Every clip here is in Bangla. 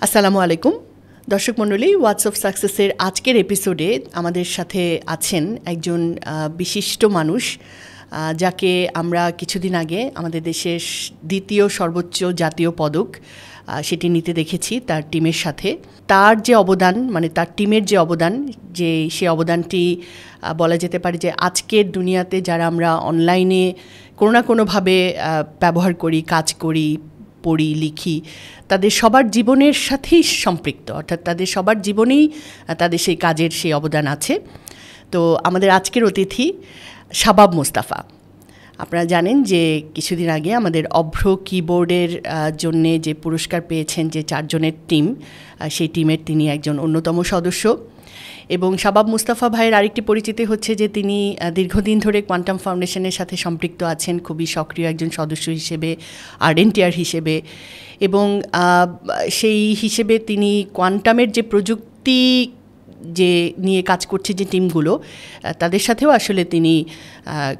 আসসালামু আলাইকুম দর্শক মণ্ডলী, ওয়াটস অফ সাকসেসের আজকের এপিসোডে আমাদের সাথে আছেন একজন বিশিষ্ট মানুষ, যাকে আমরা কিছুদিন আগে আমাদের দেশের দ্বিতীয় সর্বোচ্চ জাতীয় পদক সেটি নিতে দেখেছি তার টিমের সাথে। তার যে অবদান, মানে তার টিমের যে অবদান, সে অবদানটি বলা যেতে পারে যে আজকের দুনিয়াতে যারা আমরা অনলাইনে কোনো না কোনোভাবে ব্যবহার করি, কাজ করি, পড়ি, লিখি, তাদের সবার জীবনের সাথেই সম্পৃক্ত, অর্থাৎ তাদের সবার জীবনেই তাদের সেই কাজের সেই অবদান আছে। তো আমাদের আজকের অতিথি শাবাব মুস্তাফা। আপনারা জানেন যে কিছুদিন আগে আমাদের অভ্র কিবোর্ডের জন্যে যে পুরস্কার পেয়েছেন যে 4 জনের টিম, সেই টিমের তিনি একজন অন্যতম সদস্য। এবং শাবাব মুস্তাফা ভাইয়ের আরেকটি পরিচিতি হচ্ছে যে তিনি দীর্ঘদিন ধরে কোয়ান্টাম ফাউন্ডেশনের সাথে সম্পৃক্ত আছেন, খুবই সক্রিয় একজন সদস্য হিসেবে, আরএনটিআর হিসেবে। এবং সেই হিসেবে তিনি কোয়ান্টামের যে প্রযুক্তি যে নিয়ে কাজ করছে যে টিমগুলো, তাদের সাথেও আসলে তিনি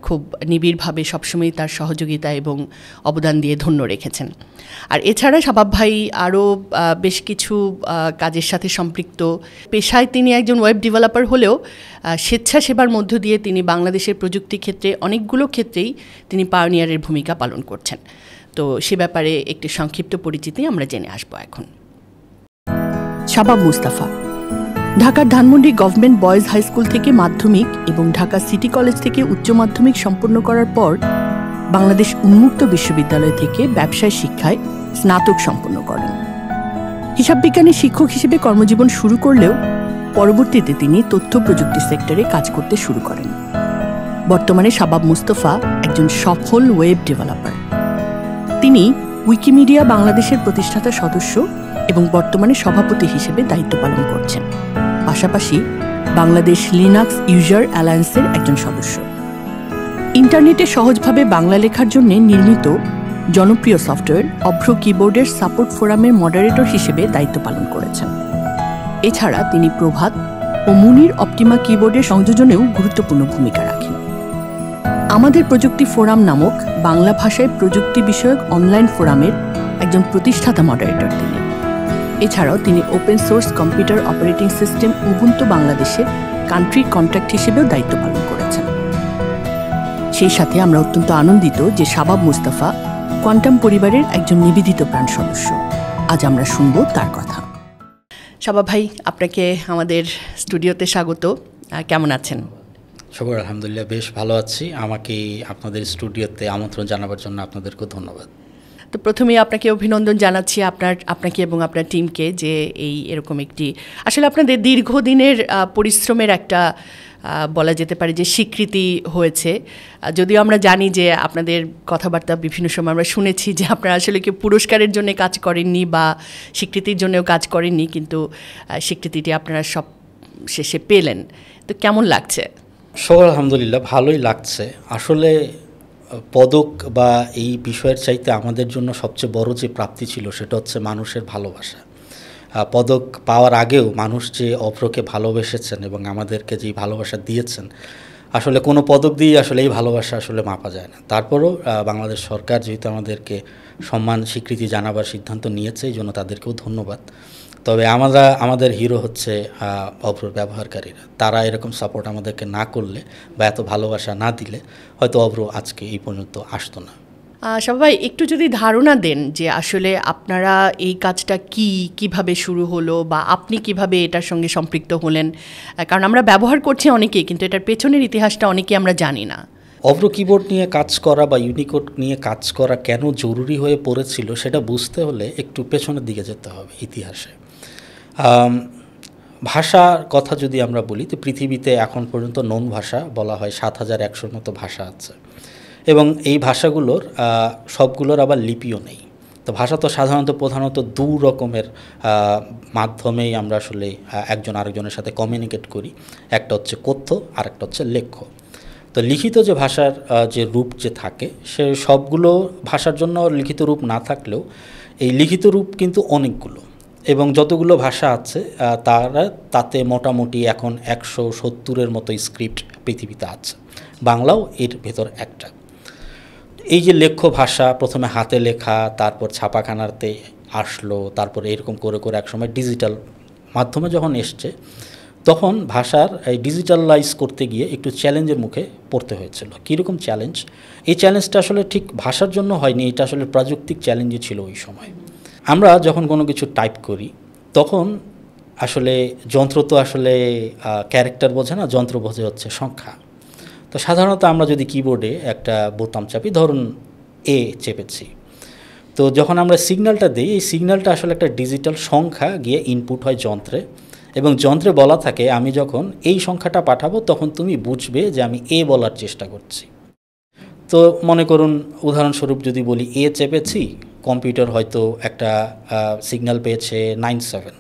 খুব নিবিড়ভাবে সবসময় তার সহযোগিতা এবং অবদান দিয়ে ধন্য রেখেছেন। আর এছাড়া শাবাব ভাই আরও বেশ কিছু কাজের সাথে সম্পৃক্ত। পেশায় তিনি একজন ওয়েব ডেভেলপার হলেও স্বেচ্ছাসেবার মধ্য দিয়ে তিনি বাংলাদেশের প্রযুক্তি ক্ষেত্রে অনেকগুলো ক্ষেত্রেই তিনি পায়োনিয়ারের ভূমিকা পালন করছেন। তো সে ব্যাপারে একটি সংক্ষিপ্ত পরিচিতি আমরা জেনে আসবো এখন। শাবাব মুস্তাফা ঢাকার Dhanmondi government boys high school থেকে মাধ্যমিক এবং ঢাকা সিটি কলেজ থেকে উচ্চ মাধ্যমিক সম্পন্ন করার পর বাংলাদেশ উন্মুক্ত বিশ্ববিদ্যালয় থেকে ব্যবসায় শিক্ষায় স্নাতক সম্পন্ন করেন। হিসাববিজ্ঞানী শিক্ষক হিসেবে কর্মজীবন শুরু করলেও পরবর্তীতে তিনি তথ্য প্রযুক্তি সেক্টরে কাজ করতে শুরু করেন। বর্তমানে শাবাব মুস্তাফা একজন সফল ওয়েব ডেভেলপার। তিনি উইকিমিডিয়া বাংলাদেশের প্রতিষ্ঠাতা সদস্য এবং বর্তমানে সভাপতি হিসেবে দায়িত্ব পালন করছেন। পাশাপাশি বাংলাদেশ লিনাক্স ইউজার অ্যালায়েন্সের একজন সদস্য। ইন্টারনেটে সহজভাবে বাংলা লেখার জন্য নির্মিত জনপ্রিয় সফটওয়্যার অভ্র কিবোর্ডের সাপোর্ট ফোরামের মডারেটর হিসেবে দায়িত্ব পালন করেছেন। এছাড়া তিনি প্রভাত ও মুনির অপটিমা কিবোর্ডের সংযোজনেও গুরুত্বপূর্ণ ভূমিকা রাখেন। আমাদের প্রযুক্তি ফোরাম নামক বাংলা ভাষায় প্রযুক্তি বিষয়ক অনলাইন ফোরামের একজন প্রতিষ্ঠাতা মডারেটর তিনি। এছাড়াও তিনি open source computer operating system Ubuntu বাংলাদেশের কান্ট্রি কন্ট্যাক্ট হিসেবেও দায়িত্ব পালন করেছেন। সেই সাথে আমরা অত্যন্ত আনন্দিত যে শাবাব মুস্তাফা কোয়ান্টাম পরিবারের একজন নিবেদিত প্রাণ সদস্য। আজ আমরা শুনব তার কথা। শাবাব ভাই, আপনাকে আমাদের স্টুডিওতে স্বাগত। কেমন আছেন? সবার আলহামদুলিল্লাহ, বেশ ভালো আছি। আমাকে আপনাদের স্টুডিওতে আমন্ত্রণ জানাবার জন্য আপনাদেরকেও ধন্যবাদ। তো প্রথমেই আপনাকে অভিনন্দন জানাচ্ছি আপনাকে এবং আপনার টিমকে যে এরকম একটি আসলে আপনাদের দীর্ঘদিনের পরিশ্রমের একটা বলা যেতে পারে যে স্বীকৃতি হয়েছে। যদিও আমরা জানি যে আপনাদের কথাবার্তা বিভিন্ন সময় আমরা শুনেছি যে আপনারা আসলে কেউ পুরস্কারের জন্য কাজ করেননি বা স্বীকৃতির জন্যও কাজ করেননি, কিন্তু স্বীকৃতিটি আপনারা সব শেষে পেলেন। তো কেমন লাগছে? সবার আলহামদুলিল্লাহ, ভালোই লাগছে। আসলে পদক বা এই বিষয়ের চাইতে আমাদের জন্য সবচেয়ে বড় যে প্রাপ্তি ছিল সেটা হচ্ছে মানুষের ভালোবাসা। পদক পাওয়ার আগেও মানুষ যে অভ্রকে ভালোবেসেছেন এবং আমাদেরকে যে ভালোবাসা দিয়েছেন, আসলে কোনো পদক দিয়ে আসলে এই ভালোবাসা আসলে মাপা যায় না। তারপরও বাংলাদেশ সরকার যেহেতু আমাদেরকে সম্মান স্বীকৃতি জানাবার সিদ্ধান্ত নিয়েছে, এই জন্য তাদেরকেও ধন্যবাদ। তবে আমাদের হিরো হচ্ছে অভ্রর ব্যবহারকারীরা। তারা এরকম সাপোর্ট আমাদেরকে না করলে বা এত ভালোবাসা না দিলে হয়তো অভ্র আজকে এই পর্যন্ত আসতো না। সবাই একটু যদি ধারণা দেন যে আসলে আপনারা এই কাজটা কিভাবে শুরু হলো বা আপনি কিভাবে এটার সঙ্গে সম্পৃক্ত হলেন, কারণ আমরা ব্যবহার করছি অনেকেই, কিন্তু এটার পেছনের ইতিহাসটা অনেকেই আমরা জানি না। অভ্র কিবোর্ড নিয়ে কাজ করা বা ইউনিকোড নিয়ে কাজ করা কেন জরুরি হয়ে পড়েছিল সেটা বুঝতে হলে একটু পেছনের দিকে যেতে হবে ইতিহাসে। ভাষার কথা যদি আমরা বলি, তো পৃথিবীতে এখন পর্যন্ত নন ভাষা বলা হয় 7100-র মতো ভাষা আছে এবং এই ভাষাগুলোর সবগুলোর আবার লিপিও নেই। তো ভাষা তো প্রধানত 2 রকমের মাধ্যমেই আমরা আসলে একজন আরেকজনের সাথে কমিউনিকেট করি। একটা হচ্ছে কথ্য আর একটা হচ্ছে লেখ্য। তো লিখিত যে ভাষার যে রূপ যে থাকে, সে সবগুলো ভাষার জন্য লিখিত রূপ না থাকলেও এই লিখিত রূপ কিন্তু অনেকগুলো, এবং যতগুলো ভাষা আছে তাতে মোটামুটি এখন 170-এর মতো স্ক্রিপ্ট পৃথিবীতে আছে। বাংলাও এর ভেতর একটা। এই যে লেখ্য ভাষা, প্রথমে হাতে লেখা, তারপর ছাপাখানাতে আসলো, তারপরে এরকম করে করে একসময় ডিজিটাল মাধ্যমে যখন এসছে, তখন ভাষার এই ডিজিটালাইজ করতে গিয়ে একটু চ্যালেঞ্জের মুখে পড়তে হয়েছিল। কীরকম চ্যালেঞ্জ? এই চ্যালেঞ্জটা আসলে ঠিক ভাষার জন্য হয়নি, এটা আসলে প্রযুক্তিক চ্যালেঞ্জই ছিল ওই সময়। আমরা যখন কোনো কিছু টাইপ করি তখন আসলে যন্ত্র তো আসলে ক্যারেক্টার বোঝে না, যন্ত্র বোঝে হচ্ছে সংখ্যা। তো সাধারণত আমরা যদি কিবোর্ডে একটা বোতাম চাপি, ধরুন এ চেপেছি, তো যখন আমরা সিগন্যালটা দিই, এই সিগন্যালটা আসলে একটা ডিজিটাল সংখ্যা গিয়ে ইনপুট হয় যন্ত্রে, এবং যন্ত্রে বলা থাকে আমি যখন এই সংখ্যাটা পাঠাবো তখন তুমি বুঝবে যে আমি এ বলার চেষ্টা করছি। তো মনে করুন উদাহরণস্বরূপ যদি বলি এ চেপেছি, কম্পিউটার হয়তো একটা সিগন্যাল পেয়েছে 97,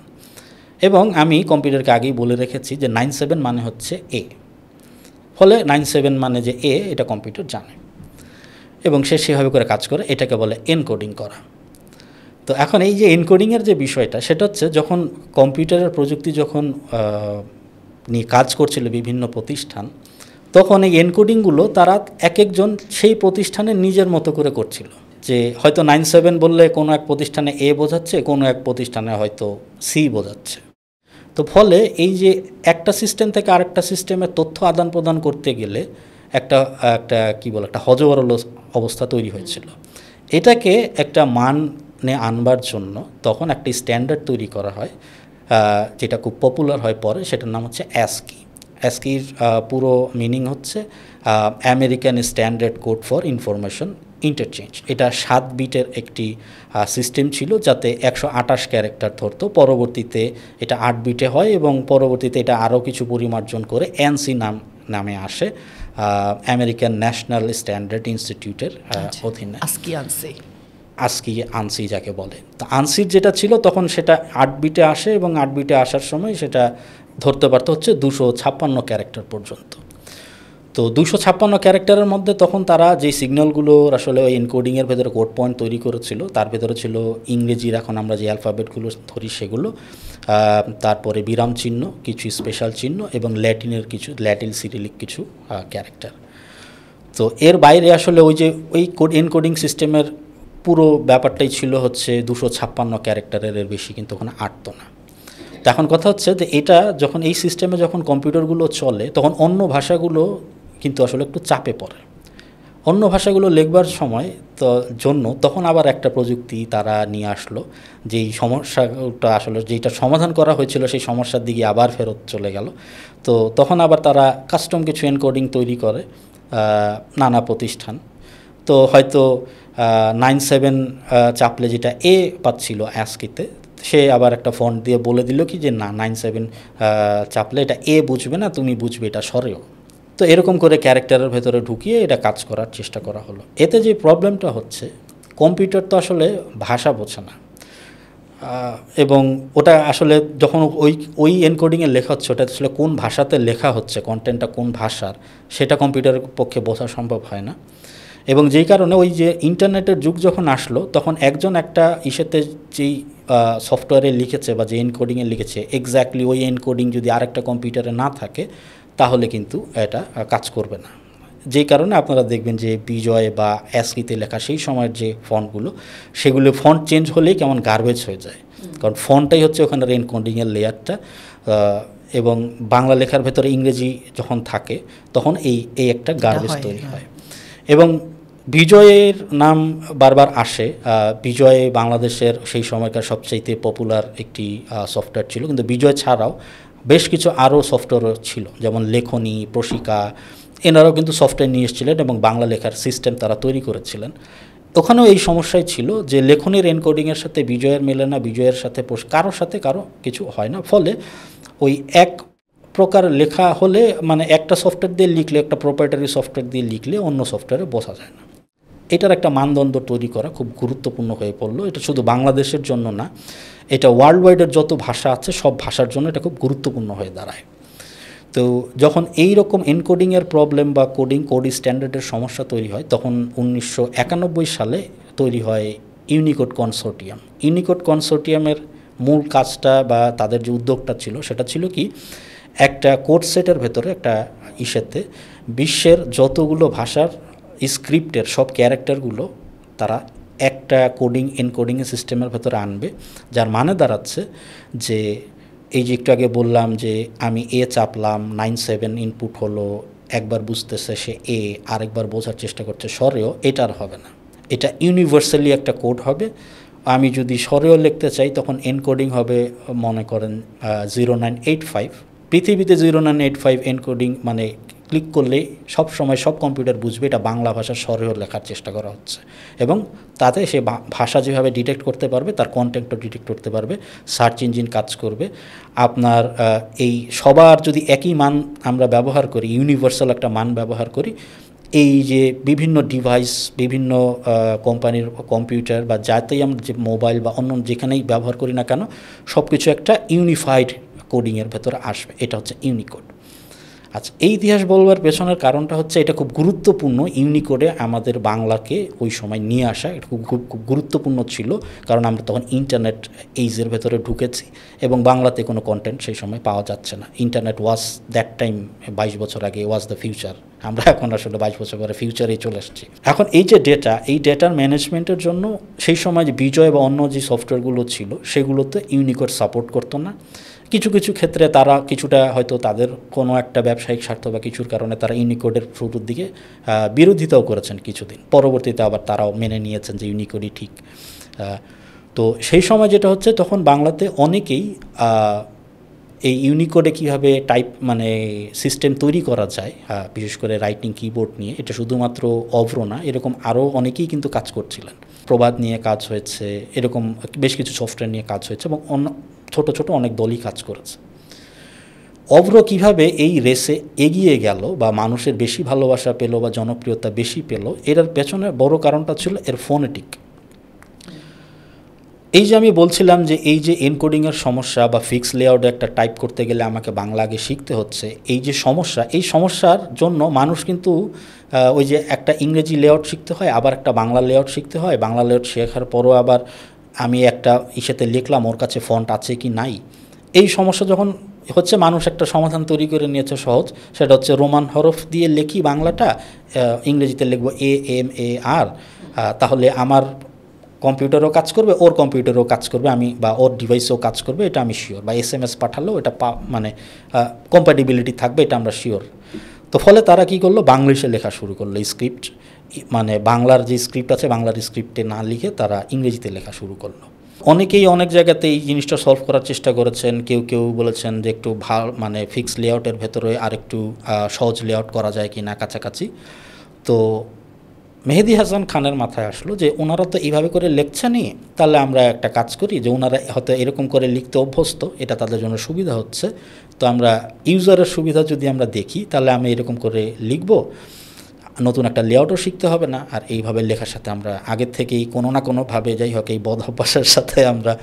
এবং আমি কম্পিউটারকে আগেই বলে রেখেছি যে 97 মানে হচ্ছে এ, ফলে 97 মানে যে এ, এটা কম্পিউটার জানে এবং সে সেভাবে করে কাজ করে। এটাকে বলে এনকোডিং করা। তো এখন এই যে এনকোডিংয়ের যে বিষয়টা, সেটা হচ্ছে যখন কম্পিউটারের প্রযুক্তি যখন নিয়ে কাজ করছিল বিভিন্ন প্রতিষ্ঠান, তখন এই এনকোডিংগুলো তারা এক একজন সেই প্রতিষ্ঠানের নিজের মতো করে করছিল। যে হয়তো 97 বললে কোনো এক প্রতিষ্ঠানে এ বোঝাচ্ছে, কোনো এক প্রতিষ্ঠানে হয়তো সি বোঝাচ্ছে। তো ফলে এই যে একটা সিস্টেম থেকে আরেকটা সিস্টেমে তথ্য আদান প্রদান করতে গেলে একটা একটা কী বলে একটা হজবরল অবস্থা তৈরি হয়েছিল। এটাকে একটা মানে আনবার জন্য তখন একটা স্ট্যান্ডার্ড তৈরি করা হয়, যেটা খুব পপুলার হয় পরে, সেটার নাম হচ্ছে অ্যাসকি। অ্যাসকির পুরো মিনিং হচ্ছে American standard code for information interchange. এটা 7 বিটের একটি সিস্টেম ছিল, যাতে 128 ক্যারেক্টার ধরতো। পরবর্তীতে এটা 8 বিটে হয় এবং পরবর্তীতে এটা আরও কিছু পরিমার্জন করে এনসি নামে আসে, আমেরিকান ন্যাশনাল স্ট্যান্ডার্ড ইনস্টিটিউটের অধীনে। আজকি আনসি যাকে বলে। তো আনসির যেটা ছিল তখন সেটা 8 বিটে আসে, এবং 8 বিটে আসার সময় সেটা ধরতে পারতো হচ্ছে 256 ক্যারেক্টার পর্যন্ত। তো 256 ক্যারেক্টারের মধ্যে তখন তারা যে সিগন্যালগুলোর আসলে ওই এনকোডিংয়ের ভেতরে কোড পয়েন্ট তৈরি করেছিল, তার ভেতরে ছিল ইংরেজির এখন আমরা যে অ্যালফাবেটগুলো ধরি সেগুলো, তারপরে বিরাম চিহ্ন, কিছু স্পেশাল চিহ্ন, এবং ল্যাটিনের কিছু ল্যাটিন সিরিলিক কিছু ক্যারেক্টার। তো এর বাইরে আসলে ওই যে ওই এনকোডিং সিস্টেমের পুরো ব্যাপারটাই ছিল হচ্ছে 256 ক্যারেক্টারের, এর বেশি কিন্তু ওখানে আটতো না। তো এখন কথা হচ্ছে যে এটা যখন এই সিস্টেমে যখন কম্পিউটারগুলো চলে, তখন অন্য ভাষাগুলো কিন্তু আসলে একটু চাপে পড়ে। অন্য ভাষাগুলো লিখবার সময় জন্য তখন আবার একটা প্রযুক্তি তারা নিয়ে আসলো, যেই সমস্যাটা আসলে যেটা সমাধান করা হয়েছিল সেই সমস্যার দিকে আবার ফেরত চলে গেল। তো তখন আবার তারা কাস্টম কিছু এনকোডিং তৈরি করে নানা প্রতিষ্ঠান। তো হয়তো 97 চাপলে যেটা এ পাচ্ছিল অ্যাসকিতে, সে আবার একটা ফন্ট দিয়ে বলে দিল কি যে না, 97 চাপলে এটা এ বুঝবে না, তুমি বুঝবে এটা সরেও। তো এরকম করে ক্যারেক্টারের ভেতরে ঢুকিয়ে এটা কাজ করার চেষ্টা করা হলো। এতে যে প্রবলেমটা হচ্ছে, কম্পিউটার তো আসলে ভাষা বোঝে না, এবং ওটা আসলে যখন ওই এনকোডিংয়ে লেখা হচ্ছে, ওটা আসলে কোন ভাষাতে লেখা হচ্ছে, কন্টেন্টটা কোন ভাষার, সেটা কম্পিউটারের পক্ষে বোঝা সম্ভব হয় না। এবং যেই কারণে ওই যে ইন্টারনেটের যুগ যখন আসলো, তখন একজন একটা ইসেতে যেই সফটওয়্যারে লিখেছে বা যে এনকোডিংয়ে লিখেছে, এক্স্যাক্টলি ওই এনকোডিং যদি আরেকটা কম্পিউটারে না থাকে তাহলে কিন্তু এটা কাজ করবে না। যেই কারণে আপনারা দেখবেন যে বিজয় বা অ্যাসকিতে লেখা সেই সময়ের যে ফন্টগুলো, সেগুলো ফন্ট চেঞ্জ হলেই কেমন গার্বেজ হয়ে যায়, কারণ ফন্টটাই হচ্ছে ওখানে এনকোডিংয়ের লেয়ারটা। এবং বাংলা লেখার ভেতরে ইংরেজি যখন থাকে তখন এই একটা গার্বেজ তৈরি হয়। এবং বিজয়ের নাম বারবার আসে। বিজয় বাংলাদেশের সেই সময়কার সবচাইতে পপুলার একটি সফটওয়্যার ছিল, কিন্তু বিজয় ছাড়াও বেশ কিছু আরও সফটওয়্যার ছিল, যেমন লেখনী, প্রশিকা, এনারাও কিন্তু সফটওয়্যার নিয়ে এসেছিলেন এবং বাংলা লেখার সিস্টেম তারা তৈরি করেছিলেন। ওখানেও এই সমস্যাই ছিল যে লেখনীর এনকোডিংয়ের সাথে বিজয়ের মেলে না, বিজয়ের সাথে কারোর সাথে কারো কিছু হয় না। ফলে ওই এক প্রকার লেখা হলে, মানে একটা সফটওয়্যার দিয়ে লিখলে, একটা প্রোপ্রাইটারি সফটওয়্যার দিয়ে লিখলে অন্য সফটওয়্যারে বোঝা যায় না। এটার একটা মানদণ্ড তৈরি করা খুব গুরুত্বপূর্ণ হয়ে পড়লো। এটা শুধু বাংলাদেশের জন্য না, এটা ওয়ার্ল্ড ওয়াইডের যত ভাষা আছে সব ভাষার জন্য এটা খুব গুরুত্বপূর্ণ হয়ে দাঁড়ায়। তো যখন এই রকম এনকোডিংয়ের প্রবলেম বা কোড স্ট্যান্ডার্ডের সমস্যা তৈরি হয়, তখন 1991 সালে তৈরি হয় ইউনিকোড কনসোর্টিয়াম। ইউনিকোড কনসোর্টিয়ামের মূল কাজটা বা তাদের যে উদ্যোগটা ছিল, সেটা ছিল কি, একটা কোড সেটের ভেতরে একটা ইসেতে বিশ্বের যতগুলো ভাষার স্ক্রিপ্টের সব ক্যারেক্টারগুলো তারা একটা এনকোডিংয়ের সিস্টেমের ভেতরে আনবে, যার মানে দাঁড়াচ্ছে যে এই যে একটু আগে বললাম যে আমি এ চাপলাম, 97 ইনপুট হলো, একবার বুঝতেছে সে এ, আরেকবার বোঝার চেষ্টা করছে স্বরেও, এটা আর হবে না। এটা ইউনিভার্সালি একটা কোড হবে। আমি যদি স্বরেও লিখতে চাই তখন এনকোডিং হবে মনে করেন 0985। পৃথিবীতে 0985 এনকোডিং মানে ক্লিক করলে সব সময় সব কম্পিউটার বুঝবে এটা বাংলা ভাষার স্বরেও লেখার চেষ্টা করা হচ্ছে, এবং তাতে সে ভাষা যেভাবে ডিটেক্ট করতে পারবে তার কন্টেন্টও ডিটেক্ট করতে পারবে, সার্চ ইঞ্জিন কাজ করবে। আপনার এই সবার যদি একই মান আমরা ব্যবহার করি, ইউনিভার্সাল একটা মান ব্যবহার করি, এই যে বিভিন্ন ডিভাইস, বিভিন্ন কোম্পানির কম্পিউটার বা যাতেই আমরা যে মোবাইল বা অন্য যেখানেই ব্যবহার করি না কেন, সব কিছু একটা ইউনিফাইড কোডিংয়ের ভেতরে আসবে। এটা হচ্ছে ইউনিকোড। আচ্ছা, এই ইতিহাস বলবার পেছনের কারণটা হচ্ছে এটা খুব গুরুত্বপূর্ণ। ইউনিকোডে আমাদের বাংলাকে ওই সময় নিয়ে আসা এটা খুব গুরুত্বপূর্ণ ছিল, কারণ আমরা তখন ইন্টারনেট এইজের ভেতরে ঢুকেছি এবং বাংলাতে কোনো কন্টেন্ট সেই সময় পাওয়া যাচ্ছে না। ইন্টারনেট ওয়াজ দ্যাট টাইম, 22 বছর আগে, ওয়াজ দ্য ফিউচার। আমরা এখন আসলে 22 বছর পরে ফিউচারেই চলে এসেছি। এখন এই যে ডেটা, এই ডেটার ম্যানেজমেন্টের জন্য সেই সময় যে বিজয় বা অন্য যে সফটওয়্যারগুলো ছিল সেগুলোতে ইউনিকোড সাপোর্ট করতো না। কিছু কিছু ক্ষেত্রে তারা কিছুটা হয়তো তাদের কোনো একটা ব্যবসায়িক স্বার্থ বা কিছুর কারণে তারা ইউনিকোডের শুরুর দিকে বিরোধিতাও করেছেন কিছুদিন, পরবর্তীতে আবার তারাও মেনে নিয়েছেন যে ইউনিকোডই ঠিক। তো সেই সময় যেটা হচ্ছে, তখন বাংলাতে অনেকেই এই ইউনিকোডে কীভাবে টাইপ মানে সিস্টেম তৈরি করা যায়, বিশেষ করে রাইটিং কিবোর্ড নিয়ে, এটা শুধুমাত্র অভ্র না, এরকম আরও অনেকেই কিন্তু কাজ করছিলেন। প্রবাদ নিয়ে কাজ হয়েছে, এরকম বেশ কিছু সফটওয়্যার নিয়ে কাজ হয়েছে, এবং অন্য ছোট ছোট অনেক দলই কাজ করেছে। অভ্র কীভাবে এই রেসে এগিয়ে গেল বা মানুষের বেশি ভালোবাসা পেল বা জনপ্রিয়তা বেশি পেল, এর পেছনে বড় কারণটা ছিল এর ফোনেটিক। এই যে আমি বলছিলাম যে এই যে এনকোডিংয়ের সমস্যা বা ফিক্স লেআউটে একটা টাইপ করতে গেলে আমাকে বাংলা আগে শিখতে হচ্ছে, এই যে সমস্যা, এই সমস্যার জন্য মানুষ কিন্তু ওই যে একটা ইংরেজি লেআউট শিখতে হয়, আবার একটা বাংলা লেআউট শিখতে হয়, বাংলা লেআউট শেখার পরও আবার আমি একটা ইসেতে লিখলাম, ওর কাছে ফন্ট আছে কি নাই। এই সমস্যা যখন হচ্ছে, মানুষ একটা সমাধান তৈরি করে নিয়েছে সহজ, সেটা হচ্ছে রোমান হরফ দিয়ে লিখি বাংলাটা, ইংরেজিতে লিখব AMAR, তাহলে আমার কম্পিউটারও কাজ করবে, ওর কম্পিউটারও কাজ করবে, আমি বা ওর ডিভাইসেও কাজ করবে, এটা আমি শিওর। বা SMS পাঠালেও এটা মানে কম্প্যাটিবিলিটি থাকবে, এটা আমরা শিওর। তো ফলে তারা কি করলো, বাংলিশে লেখা শুরু করলো স্ক্রিপ্ট, মানে বাংলার যে স্ক্রিপ্ট আছে বাংলার স্ক্রিপ্টে না লিখে তারা ইংরেজিতে লেখা শুরু করলো। অনেকেই অনেক জায়গাতে এই জিনিসটা সলভ করার চেষ্টা করেছেন। কেউ কেউ বলেছেন যে একটু মানে ফিক্স লেআউটের ভেতরে আর একটু সহজ লেআউট করা যায় কি না কাছাকাছি। তো মেহেদী হাসান খানের মাথায় আসলো যে ওনারা তো এইভাবে করে লিখছেনই, তাহলে আমরা একটা কাজ করি যে ওনারা হয়তো এরকম করে লিখতে অভ্যস্ত, এটা তাদের জন্য সুবিধা হচ্ছে, তো আমরা ইউজারের সুবিধা যদি আমরা দেখি তাহলে আমি এরকম করে লিখব, নতুন একটা লেআউটও শিখতে হবে না, আর এইভাবে লেখার সাথে আমরা আগের থেকেই কোনো না কোনোভাবে যাই হোক এই বদ অভ্যাসের সাথে আমরা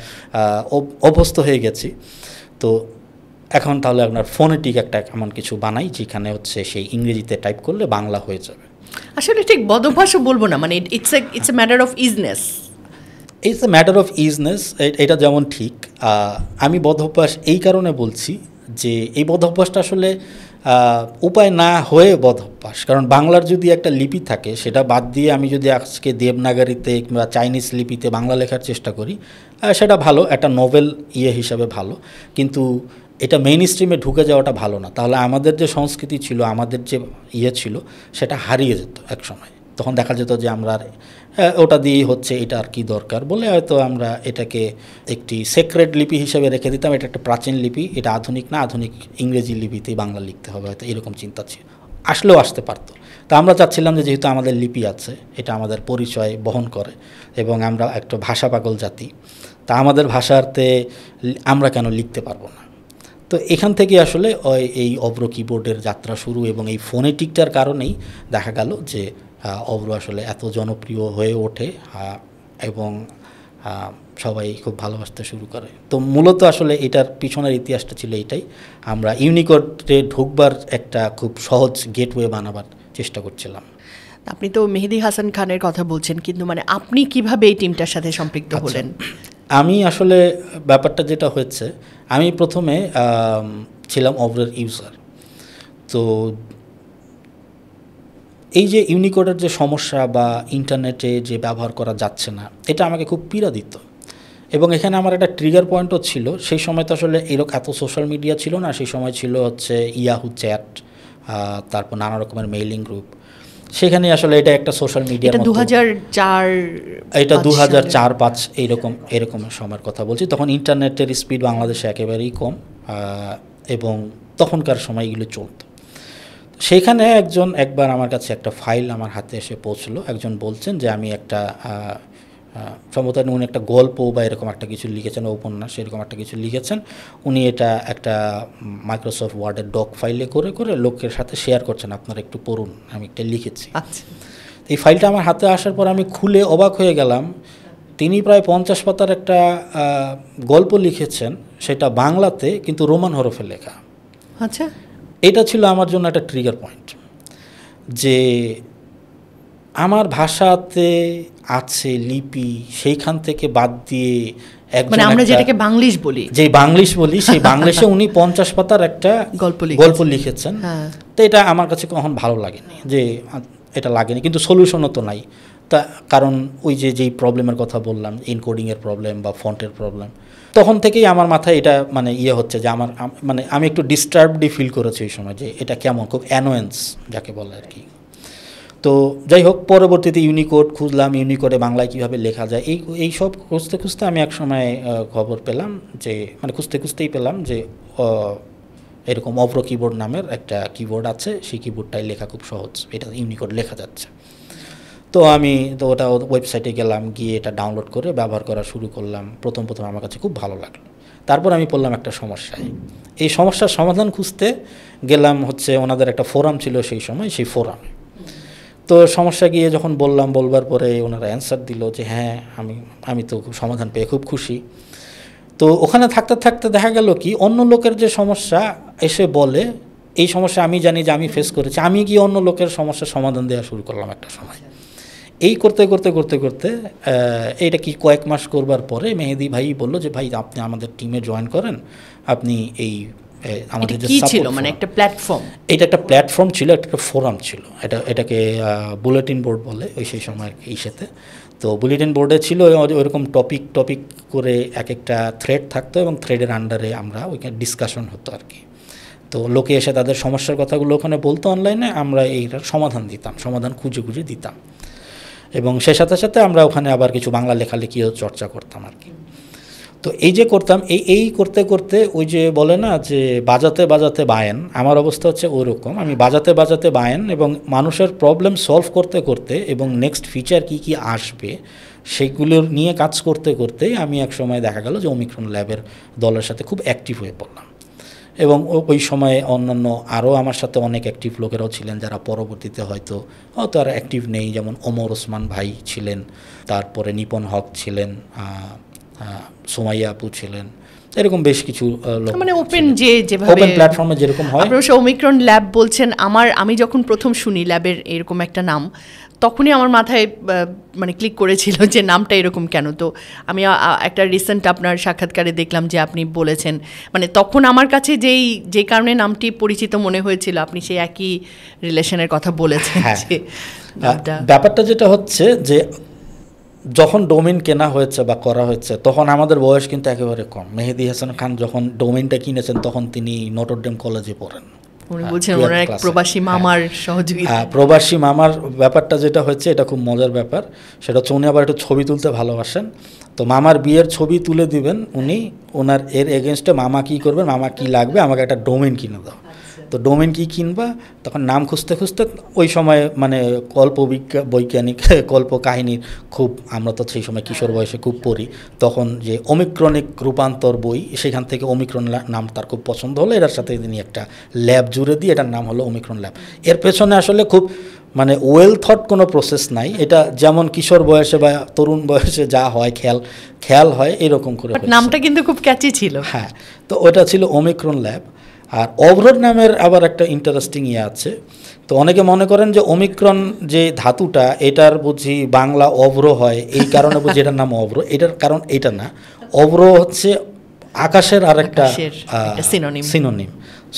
অভ্যস্ত হয়ে গেছি। তো এখন তাহলে আপনার ফোনেটিক একটা এমন কিছু বানাই যেখানে হচ্ছে সেই ইংরেজিতে টাইপ করলে বাংলা হয়ে যাবে। আসলে ঠিক বদভ্যাসও বলবো না, মানে it's a matter of easiness. It's a matter of easiness, এটা যেমন ঠিক। আমি বদভ্যাস এই কারণে বলছি যে এই বদভ্যাসটা আসলে উপায় না হয়ে বদভ্যাস, কারণ বাংলার যদি একটা লিপি থাকে সেটা বাদ দিয়ে আমি যদি আজকে দেবনাগরীতে কিংবা চাইনিজ লিপিতে বাংলা লেখার চেষ্টা করি, সেটা ভালো, একটা নোভেল হিসাবে ভালো, কিন্তু এটা মেইন স্ট্রিমে ঢুকে যাওয়াটা ভালো না। তাহলে আমাদের যে সংস্কৃতি ছিল, আমাদের যে ছিল, সেটা হারিয়ে যেত এক সময়। তখন দেখা যেত যে আমরা ওটা দিয়েই হচ্ছে, এটা আর কি দরকার বলে হয়তো আমরা এটাকে একটি সেক্রেট লিপি হিসেবে রেখে দিতাম। এটা একটা প্রাচীন লিপি, এটা আধুনিক না, আধুনিক ইংরেজি লিপিতেই বাংলা লিখতে হবে, হয়তো এরকম চিন্তা ছিল, আসলেও আসতে পারতো। তা আমরা চাচ্ছিলাম যে যেহেতু আমাদের লিপি আছে, এটা আমাদের পরিচয় বহন করে এবং আমরা একটা ভাষা পাগল জাতি, তা আমাদের ভাষাতে আমরা কেন লিখতে পারবো না। তো এখান থেকে আসলে এই অভ্র কিবোর্ডের যাত্রা শুরু, এবং এই ফোনেটিকটার কারণেই দেখা গেল যে অভ্র আসলে এত জনপ্রিয় হয়ে ওঠে এবং সবাই খুব ভালোবাসতে শুরু করে। তো মূলত আসলে এটার পিছনের ইতিহাসটা ছিল এটাই, আমরা ইউনিকোডে ঢুকবার একটা খুব সহজ গেটওয়ে বানাবার চেষ্টা করছিলাম। আপনি তো মেহেদী হাসান খানের কথা বলছেন, কিন্তু মানে আপনি কিভাবে এই টিমটার সাথে সম্পৃক্ত হলেন? আমি আসলে ব্যাপারটা যেটা হয়েছে, আমি প্রথমে ছিলাম অভ্রের ইউজার। তো এই যে ইউনিকোডের যে সমস্যা বা ইন্টারনেটে যে ব্যবহার করা যাচ্ছে না, এটা আমাকে খুব পীড়া দিত। এবং এখানে আমার একটা ট্রিগার পয়েন্টও ছিল। সেই সময় তো আসলে এরকম এত সোশ্যাল মিডিয়া ছিল না, সেই সময় ছিল হচ্ছে ইয়াহু চ্যাট, তারপর নানা রকমের মেইলিং গ্রুপ। সেখানে আসলে এটা একটা সোশ্যাল মিডিয়ার মতো। 2004 এটা 2004-05 এরকম সময়ের কথা বলছি। তখন ইন্টারনেটের স্পিড বাংলাদেশে একেবারেই কম, এবং তখনকার সময় এগুলো চলত। সেইখানে একবার আমার কাছে একটা ফাইল আমার হাতে এসে পৌঁছলো। একজন বলছেন যে আমি একটা সম্ভবত উনি একটা গল্প বা এরকম একটা কিছু লিখেছেন, উপন্যাস এরকম একটা কিছু লিখেছেন। উনি এটা একটা মাইক্রোসফট ওয়ার্ডের ডক ফাইলে করে করে লোকের সাথে শেয়ার করছেন, আপনারা একটু পড়ুন, আমি একটা লিখেছি। আচ্ছা, এই ফাইলটা আমার হাতে আসার পর আমি খুলে অবাক হয়ে গেলাম। তিনি প্রায় 50 পাতার একটা গল্প লিখেছেন, সেটা বাংলাতে কিন্তু রোমান হরফে লেখা। আচ্ছা, এটা ছিল আমার জন্য একটা ট্রিগার পয়েন্ট, যে আমার ভাষাতে আছে লিপি, সেইখান থেকে বাদ দিয়ে মানে আমরা যেটাকে বাংলিশ বলি, যে বাংলিশ বলি, সেই বাংলিশে উনি 50 পাতার একটা গল্প লিখেছেন। তো এটা আমার কাছে কখন ভালো লাগেনি, যে এটা লাগেনি, কিন্তু সলিউশনও তো নাই। তা কারণ ওই যেই প্রবলেমের কথা বললাম, এনকোডিংয়ের প্রবলেম বা ফন্টের প্রবলেম, তখন থেকেই আমার মাথায় এটা মানে হচ্ছে যে আমার মানে আমি একটু ডিস্টার্বডই ফিল করেছি ওই সময়, যে এটা কেমন, খুব অ্যানোয়েন্স যাকে বলে আর কি। তো যাই হোক, পরবর্তীতে ইউনিকোড খুঁজলাম, ইউনিকোডে বাংলায় কীভাবে লেখা যায়, এই সব খুঁজতে খুঁজতে আমি এক সময় খবর পেলাম, যে মানে খুঁজতেই পেলাম যে এরকম অভ্র কিবোর্ড নামের একটা কিবোর্ড আছে, সেই কিবোর্ডটাই লেখা খুব সহজ, এটা ইউনিকোড লেখা যাচ্ছে। তো আমি ওটা ওয়েবসাইটে গেলাম, গিয়ে এটা ডাউনলোড করে ব্যবহার করা শুরু করলাম। প্রথম আমার কাছে খুব ভালো লাগলো। তারপর আমি পড়লাম একটা সমস্যায়। এই সমস্যার সমাধান খুঁজতে গেলাম হচ্ছে ওনাদের একটা ফোরাম ছিল সেই সময়, সেই ফোরামে। তো সমস্যা গিয়ে যখন বলবার পরে ওনারা অ্যান্সার দিল যে হ্যাঁ, আমি তো সমাধান পেয়ে খুব খুশি। তো ওখানে থাকতে থাকতে দেখা গেল কি, অন্য লোকের যে সমস্যা এসে বলে, এই সমস্যা আমি জানি যে আমি ফেস করেছি, আমি গিয়ে অন্য লোকের সমস্যার সমাধান দেওয়া শুরু করলাম একটা সময়। এই করতে এইটা কি কয়েক মাস করবার পরে মেহেদি ভাই বলল যে ভাই, আপনি আমাদের টিমে জয়েন করেন, আপনি এই আমাদের যে ছিল মানে একটা প্ল্যাটফর্ম, এটা একটা প্ল্যাটফর্ম ছিল, একটা ফোরাম ছিল, এটাকে বুলেটিন বোর্ড বলে ওই সেই সময় ইসেতে। তো বুলেটিন বোর্ডে ছিল ওইরকম টপিক করে এক একটা থ্রেড থাকতো, এবং থ্রেডের আন্ডারে আমরা ওইখানে ডিসকাশন হতো আর কি। তো লোকে এসে তাদের সমস্যার কথাগুলো ওখানে বলতো অনলাইনে, আমরা এইটার সমাধান খুঁজে দিতাম। এবং সে সাথে সাথে আমরা ওখানে আবার কিছু বাংলা লেখালেখিও চর্চা করতাম আর কি। তো এই যে করতাম, এই করতে ওই যে বলে না যে বাজাতে বায়েন, আমার অবস্থা হচ্ছে ওইরকম। আমি বাজাতে বায়েন, এবং মানুষের প্রবলেম সলভ করতে এবং নেক্সট ফিচার কি আসবে সেগুলোর নিয়ে কাজ করতে আমি এক সময় দেখা গেল যে ওমিক্রন ল্যাবের দলের সাথে খুব অ্যাক্টিভ হয়ে পড়লাম। এবং ওই সময়ে অন্যান্য আরও আমার সাথে অনেক অ্যাক্টিভ লোকেরাও ছিলেন, যারা পরবর্তীতে হয়তো আর অ্যাক্টিভ নেই, যেমন ওমর ওসমান ভাই ছিলেন, তারপরে নিপন হক ছিলেন, সুমাইয়া আপু ছিলেন, এরকম বেশ কিছু লোক, মানে ওপেন যেভাবে ওপেন প্ল্যাটফর্মে যেরকম হয়। আপনারা ওমিক্রন ল্যাব বলছেন, আমি যখন প্রথম শুনি ল্যাবের এরকম একটা নাম, তখনই আমার মাথায় মানে ক্লিক করেছিল যে নামটা এরকম কেন। তো আমি একটা রিসেন্ট আপনার সাক্ষাৎকারে দেখলাম যে আপনি বলেছেন, মানে তখন আমার কাছে যেই কারণে নামটি পরিচিত মনে হয়েছিল, আপনি সেই একই রিলেশনের কথা বলেছেন। ব্যাপারটা যেটা হচ্ছে যে যখন ডোমেইন কেনা হয়েছে বা করা হয়েছে, তখন আমাদের বয়স কিন্তু একেবারে কম। মেহেদি হাসান খান যখন ডোমেইনটা কিনেছেন, তখন তিনি নটরডেম কলেজে পড়েন। প্রবাসী মামার সহযোগিতা, প্রবাসী মামার ব্যাপারটা যেটা হচ্ছে, এটা খুব মজার ব্যাপার। সেটা হচ্ছে উনি আবার একটু ছবি তুলতে ভালোবাসেন। তো মামার বিয়ের ছবি তুলে দিবেন উনি, ওনার এর এগেনস্টে মামা কী করবেন, মামা কী লাগবে, আমাকে একটা ডোমেইন কিনে দাও। তো ডোমেইন কী কিনবা, তখন নাম খুঁজতে ওই সময় মানে বৈজ্ঞানিক কল্প কাহিনীর খুব, আমরা তো সেই সময় কিশোর বয়সে খুব পড়ি, তখন যে ওমিক্রনিক রূপান্তর বই, সেখান থেকে ওমিক্রন নাম তার খুব পছন্দ হলো। এটার সাথে তিনি একটা ল্যাব জুড়ে দিয়ে এটার নাম হলো ওমিক্রন ল্যাব। এর পেছনে আসলে খুব মানে ওয়েল থট কোনো প্রসেস নাই, এটা যেমন কিশোর বয়সে বা তরুণ বয়সে যা হয় খেয়াল হয়, এরকম করে। নামটা কিন্তু খুব ক্যাচি ছিল। হ্যাঁ, তো ওটা ছিল ওমিক্রন ল্যাব। আর অভ্র নামের আবার একটা ইন্টারেস্টিং আছে। তো অনেকে মনে করেন যে ওমিক্রন যে ধাতুটা, এটার বুঝি বাংলা অভ্র হয়, এই কারণে বুঝি এটার নাম অভ্র। এটার কারণ এটা না, অভ্র হচ্ছে আকাশের আর একটা সিনোনিম।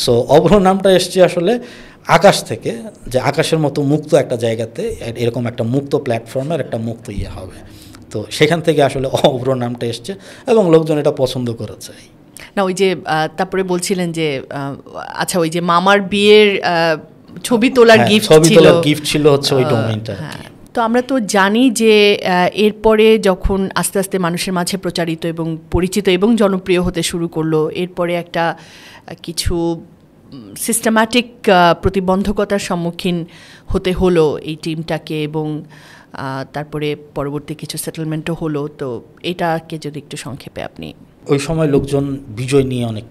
সো অভ্র নামটা এসছে আসলে আকাশ থেকে, যে আকাশের মতো মুক্ত একটা জায়গাতে এরকম একটা মুক্ত প্ল্যাটফর্মের একটা মুক্ত ইয়ে হবে। তো সেখান থেকে আসলে অভ্র নামটা এসছে এবং লোকজন এটা পছন্দ করেছে। না ওই যে তারপরে বলছিলেন যে আচ্ছা ওই যে মামার বিয়ের ছবি তোলার গিফট ছিল হচ্ছে ওই ডোমেইনটা। তো আমরা তো জানি যে এরপরে যখন আস্তে আস্তে মানুষের মাঝে প্রচারিত এবং পরিচিত এবং জনপ্রিয় হতে শুরু করলো, এরপরে একটা কিছু সিস্টেম্যাটিক প্রতিবন্ধকতার সম্মুখীন হতে হলো এই টিমটাকে, এবং তারপরে পরবর্তী কিছু সেটেলমেন্টও হলো। তো এটাকে যদি একটু সংক্ষেপে আপনি। ওই সময় লোকজন বিজয় নিয়ে অনেক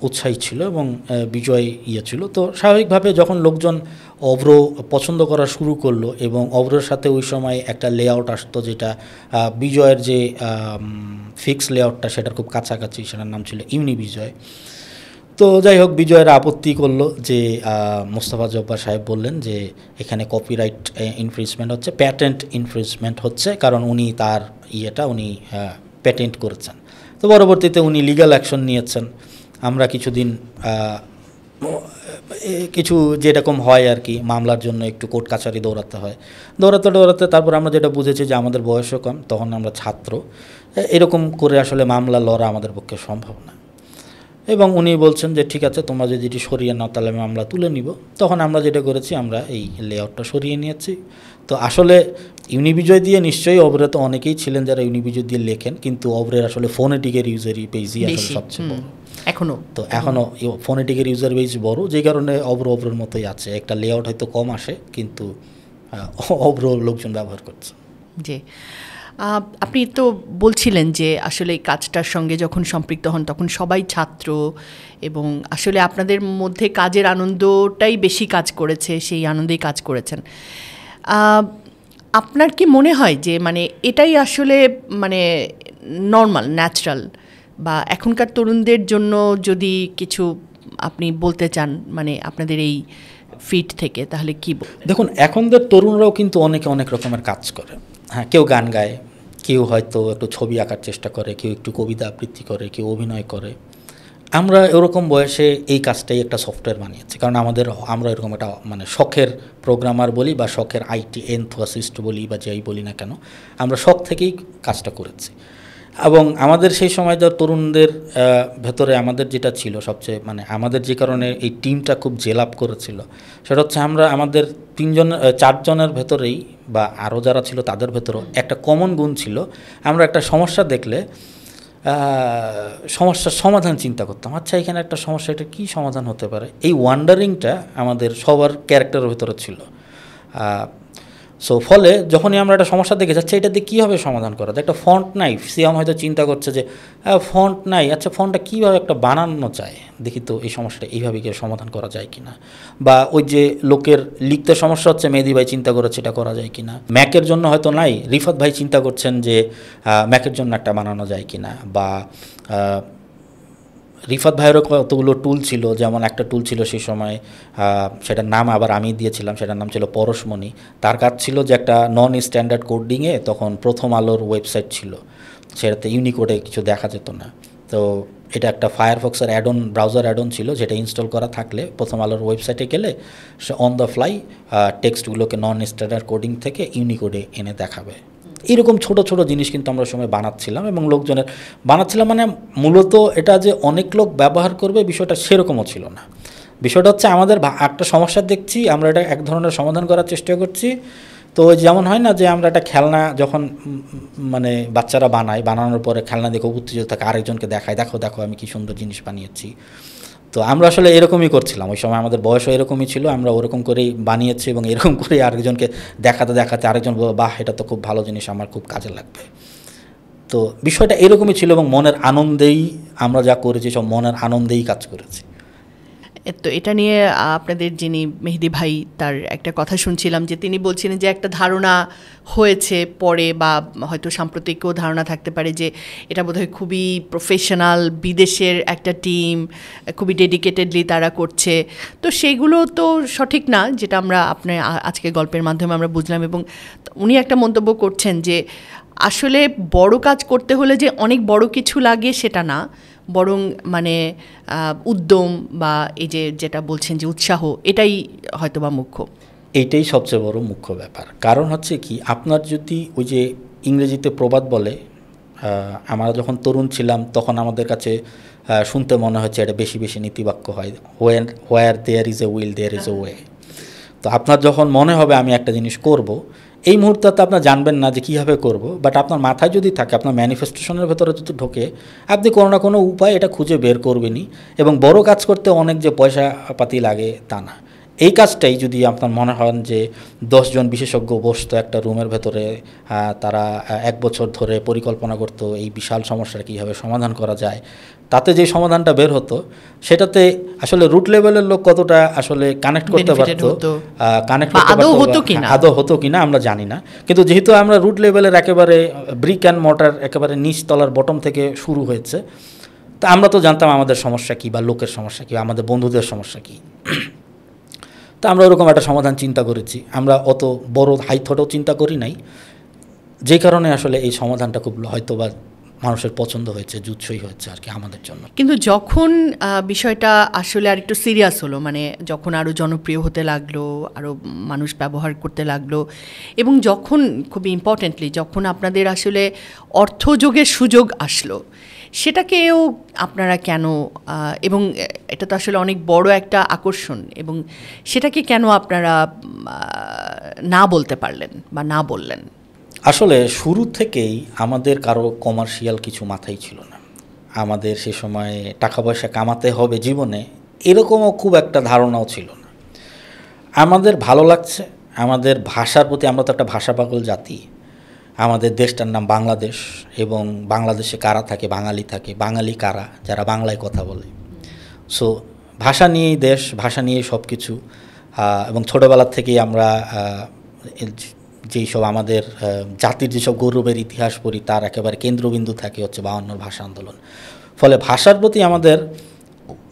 উৎসাহী ছিল এবং বিজয় ছিল। তো স্বাভাবিকভাবে যখন লোকজন অভ্র পছন্দ করা শুরু করলো এবং অভ্রের সাথে ওই সময় একটা লেআউট আসতো যেটা বিজয়ের যে ফিক্স লেআউটটা সেটার খুব কাছাকাছি, সেটার নাম ছিল ইউনি বিজয়। তো যাই হোক, বিজয়ের আপত্তি করলো যে মোস্তফা জব্বার সাহেব বললেন যে এখানে কপিরাইট ইনফ্রিজমেন্ট হচ্ছে, প্যাটেন্ট ইনফ্রিজমেন্ট হচ্ছে, কারণ উনি তার উনি প্যাটেন্ট করেছেন। তো পরবর্তীতে উনি লিগ্যাল অ্যাকশন নিয়েছেন। আমরা কিছুদিন কিছু যেরকম হয় আর কি, মামলার জন্য একটু কোর্ট কাছারি দৌড়াতে তারপর আমরা যেটা বুঝেছি যে আমাদের বয়সও কম, তখন আমরা ছাত্র, এরকম করে আসলে মামলা লড়া আমাদের পক্ষে সম্ভব না। এবং উনি বলছেন যে ঠিক আছে, তোমরা যদি এটি সরিয়ে নাও তাহলে আমি মামলা তুলে নিব। তখন আমরা যেটা করেছি, আমরা এই লেআউটটা সরিয়ে নিয়েছি। তো আসলে ইউনিবিজয় দিয়ে নিশ্চয়ই অভ্রে তো অনেকেই ছিলেন যারা ইউনিবিজয় দিয়ে লেখেন, কিন্তু অভ্রের আসলে ফোনেটিকের ইউজারই বেশি আসলে সবচেয়ে বড় এখনও ফোনেটিকের ইউজার বেশ বড়, যে কারণে অভ্রের মতোই আছে। একটা লেআউট হয়তো কম আসে, কিন্তু অভ্র লোকজন ব্যবহার করছে। জি, আপনি তো বলছিলেন যে আসলে এই কাজটার সঙ্গে যখন সম্পৃক্ত হন তখন সবাই ছাত্র, এবং আসলে আপনাদের মধ্যে কাজের আনন্দটাই বেশি কাজ করেছে, সেই আনন্দেই কাজ করেছেন। আপনার কি মনে হয় যে মানে এটাই আসলে মানে নর্মাল, ন্যাচারাল, বা এখনকার তরুণদের জন্য যদি কিছু আপনি বলতে চান মানে আপনাদের এই ফিট থেকে, তাহলে কি? দেখুন, এখনকার তরুণরাও কিন্তু অনেক রকমের কাজ করে। হ্যাঁ, কেউ গান গায়, কেউ হয়তো একটু ছবি আঁকার চেষ্টা করে, কেউ একটু কবিতা আবৃত্তি করে, কেউ অভিনয় করে। আমরা এরকম বয়সে এই কাজটাই একটা সফটওয়্যার বানিয়েছি, কারণ আমরা এরকম একটা মানে শখের প্রোগ্রামার বলি বা শখের আইটি এনথুসিস্ট বলি বা যাই বলি না কেন, আমরা শখ থেকেই কাজটা করেছি। এবং আমাদের সেই সময় যা তরুণদের ভেতরে আমাদের যেটা ছিল সবচেয়ে মানে আমাদের যে কারণে এই টিমটা খুব জেলাপ করেছিল, সেটা হচ্ছে আমাদের 4 জনের ভেতরেই বা আরও যারা ছিল তাদের ভেতরেও একটা কমন গুণ ছিল। আমরা একটা সমস্যা দেখলে সমস্যার সমাধান চিন্তা করতাম। আচ্ছা, এখানে একটা সমস্যা, এটা কী সমাধান হতে পারে? এই ওয়ান্ডারিংটা আমাদের সবার ক্যারেক্টারের ভেতরে ছিল। সো ফলে যখনই আমরা একটা সমস্যা দেখে যাচ্ছি, এটা দিয়ে কীভাবে সমাধান করা যায়? একটা ফন্ট নাই, সিয়াম হয়তো চিন্তা করছে যে ফন্ট নাই, আচ্ছা ফন্টটা কীভাবে একটা বানানো যায়, দেখি তো এই সমস্যাটা এইভাবে গিয়ে সমাধান করা যায় কি না। বা ওই যে লোকের লিখতে সমস্যা হচ্ছে, মেহেদি ভাই চিন্তা করেছে এটা করা যায় কি না। ম্যাকের জন্য হয়তো নাই, রিফাত ভাই চিন্তা করছেন যে ম্যাকের জন্য একটা বানানো যায় কি না। বা রিফাত ভাইয়েরও কতগুলো টুল ছিল, যেমন একটা টুল ছিল সেই সময়, সেটার নাম আবার আমি দিয়েছিলাম, সেটার নাম ছিল পরশমণি। তার কাজ ছিল যে একটা নন স্ট্যান্ডার্ড কোডিংয়ে তখন প্রথম আলোর ওয়েবসাইট ছিল, সেটাতে ইউনিকোডে কিছু দেখা যেত না। তো এটা একটা ফায়ারফক্সের ব্রাউজার অ্যাডন ছিল, যেটা ইনস্টল করা থাকলে প্রথম আলোর ওয়েবসাইটে গেলে সে অন দ্য ফ্লাই টেক্সটগুলোকে নন স্ট্যান্ডার্ড কোডিং থেকে ইউনিকোডে এনে দেখাবে। এরকম ছোট ছোট জিনিস কিন্তু আমরা সময় বানাচ্ছিলাম এবং লোকজনের বানাচ্ছিলাম। মানে মূলত এটা যে অনেক লোক ব্যবহার করবে বিষয়টা সেরকমও ছিল না। বিষয়টা হচ্ছে আমাদের একটা সমস্যা দেখছি, আমরা এটা এক ধরনের সমাধান করার চেষ্টা করছি। তো যেমন হয় না যে আমরা একটা খেলনা যখন মানে বাচ্চারা বানানোর পরে খেলনা দেখে উত্তেজিত থাকে, আরেকজনকে দেখায়, দেখো আমি কি সুন্দর জিনিস বানিয়েছি। তো আমরা আসলে এরকমই করছিলাম ওই সময়, আমাদের বয়সও এরকমই ছিল, আমরা ওরকম করেই বানিয়েছি এবং এরকম করেই আরেকজনকে দেখাতে আরেকজন বলল, বাহ এটা তো খুব ভালো জিনিস, আমার খুব কাজে লাগবে। তো বিষয়টা এরকমই ছিল এবং মনের আনন্দেই আমরা যা করেছি সব মনের আনন্দেই কাজ করেছি। তো এটা নিয়ে আপনাদের যিনি মেহেদি ভাই, তার একটা কথা শুনছিলাম যে তিনি বলছিলেন যে একটা ধারণা হয়েছে পরে বা হয়তো সাম্প্রতিকও ধারণা থাকতে পারে যে এটা বোধহয় খুবই প্রফেশনাল, বিদেশের একটা টিম, খুবই ডেডিকেটেডলি তারা করছে। তো সেইগুলো তো সঠিক না, যেটা আমরা আপনার আজকে গল্পের মাধ্যমে আমরা বুঝলাম। এবং উনি একটা মন্তব্য করছেন যে আসলে বড় কাজ করতে হলে যে অনেক বড় কিছু লাগে সেটা না, বরং মানে উদ্যম বা এই যে যেটা বলছেন যে উৎসাহ, এটাই হয়তো বা মুখ্য। এইটাই সবচেয়ে বড় মুখ্য ব্যাপার। কারণ হচ্ছে কি, আপনার যদি ওই যে ইংরেজিতে প্রবাদ বলে, আমরা যখন তরুণ ছিলাম তখন আমাদের কাছে শুনতে মনে হচ্ছে এটা বেশি বেশি নীতিবাক্য হয়, where there is a will there is a way. তো আপনার যখন মনে হবে আমি একটা জিনিস করব, এই মুহূর্তে আপনার জানবেন না যে কীভাবে করব, বাট আপনার মাথায় যদি থাকে, আপনার ম্যানিফেস্টেশনের ভেতরে যদি ঢোকে, আপনি কোনো না কোনো উপায় এটা খুঁজে বের করবেনই। এবং বড় কাজ করতে অনেক যে পয়সা পাতি লাগে তা না। এই কাজটাই যদি আপনার মনে হন যে 10 জন বিশেষজ্ঞ বসতো একটা রুমের ভেতরে, তারা 1 বছর ধরে পরিকল্পনা করতো এই বিশাল সমস্যাটা কীভাবে সমাধান করা যায়, তাতে যে সমাধানটা বের হতো সেটাতে আসলে রুট লেভেলের লোক কতটা আসলে কানেক্ট করতে পারতো, আদৌ হতো কিনা আমরা জানি না। কিন্তু যেহেতু আমরা রুট লেভেলের একেবারে ব্রিক অ্যান্ড মর্টার একেবারে নিচ তলার বটম থেকে শুরু হয়েছে, তা আমরা তো জানতাম আমাদের সমস্যা কী বা লোকের সমস্যা কী, আমাদের বন্ধুদের সমস্যা কী। তা আমরা ওরকম একটা সমাধান চিন্তা করেছি। আমরা অত বড় হাই থটেও চিন্তা করি নাই, যে কারণে আসলে এই সমাধানটা খুব হয়তো বা মানুষের পছন্দ হয়েছে, জুৎসই হয়েছে আর কি আমাদের জন্য। কিন্তু যখন বিষয়টা আসলে আর একটু সিরিয়াস হলো, মানে যখন আরও জনপ্রিয় হতে লাগলো, আরও মানুষ ব্যবহার করতে লাগলো, এবং যখন খুবই ইম্পর্টেন্টলি যখন আপনাদের আসলে অর্থযোগের সুযোগ আসলো, সেটাকেও আপনারা কেন, এবং এটা তো আসলে অনেক বড় একটা আকর্ষণ, এবং সেটাকে কেন আপনারা না বলতে পারলেন বা না বললেন? আসলে শুরু থেকেই আমাদের কারো কমার্শিয়াল কিছু মাথায় ছিল না। আমাদের সে সময় টাকা পয়সা কামাতে হবে জীবনে, এরকমও খুব একটা ধারণাও ছিল না। আমাদের ভালো লাগছে আমাদের ভাষার প্রতি, আমরা তো একটা ভাষা পাগল জাতি। আমাদের দেশটার নাম বাংলাদেশ, এবং বাংলাদেশে কারা থাকে, বাঙালি থাকে। বাঙালি কারা? যারা বাংলায় কথা বলে। সো ভাষা নিয়েই দেশ, ভাষা নিয়েই সব কিছু। এবং ছোটোবেলার থেকেই আমরা যেই সব আমাদের জাতির যেসব গৌরবের ইতিহাস পড়ি, তার একেবারে কেন্দ্রবিন্দু থাকে হচ্ছে 52 ভাষা আন্দোলন। ফলে ভাষার প্রতি আমাদের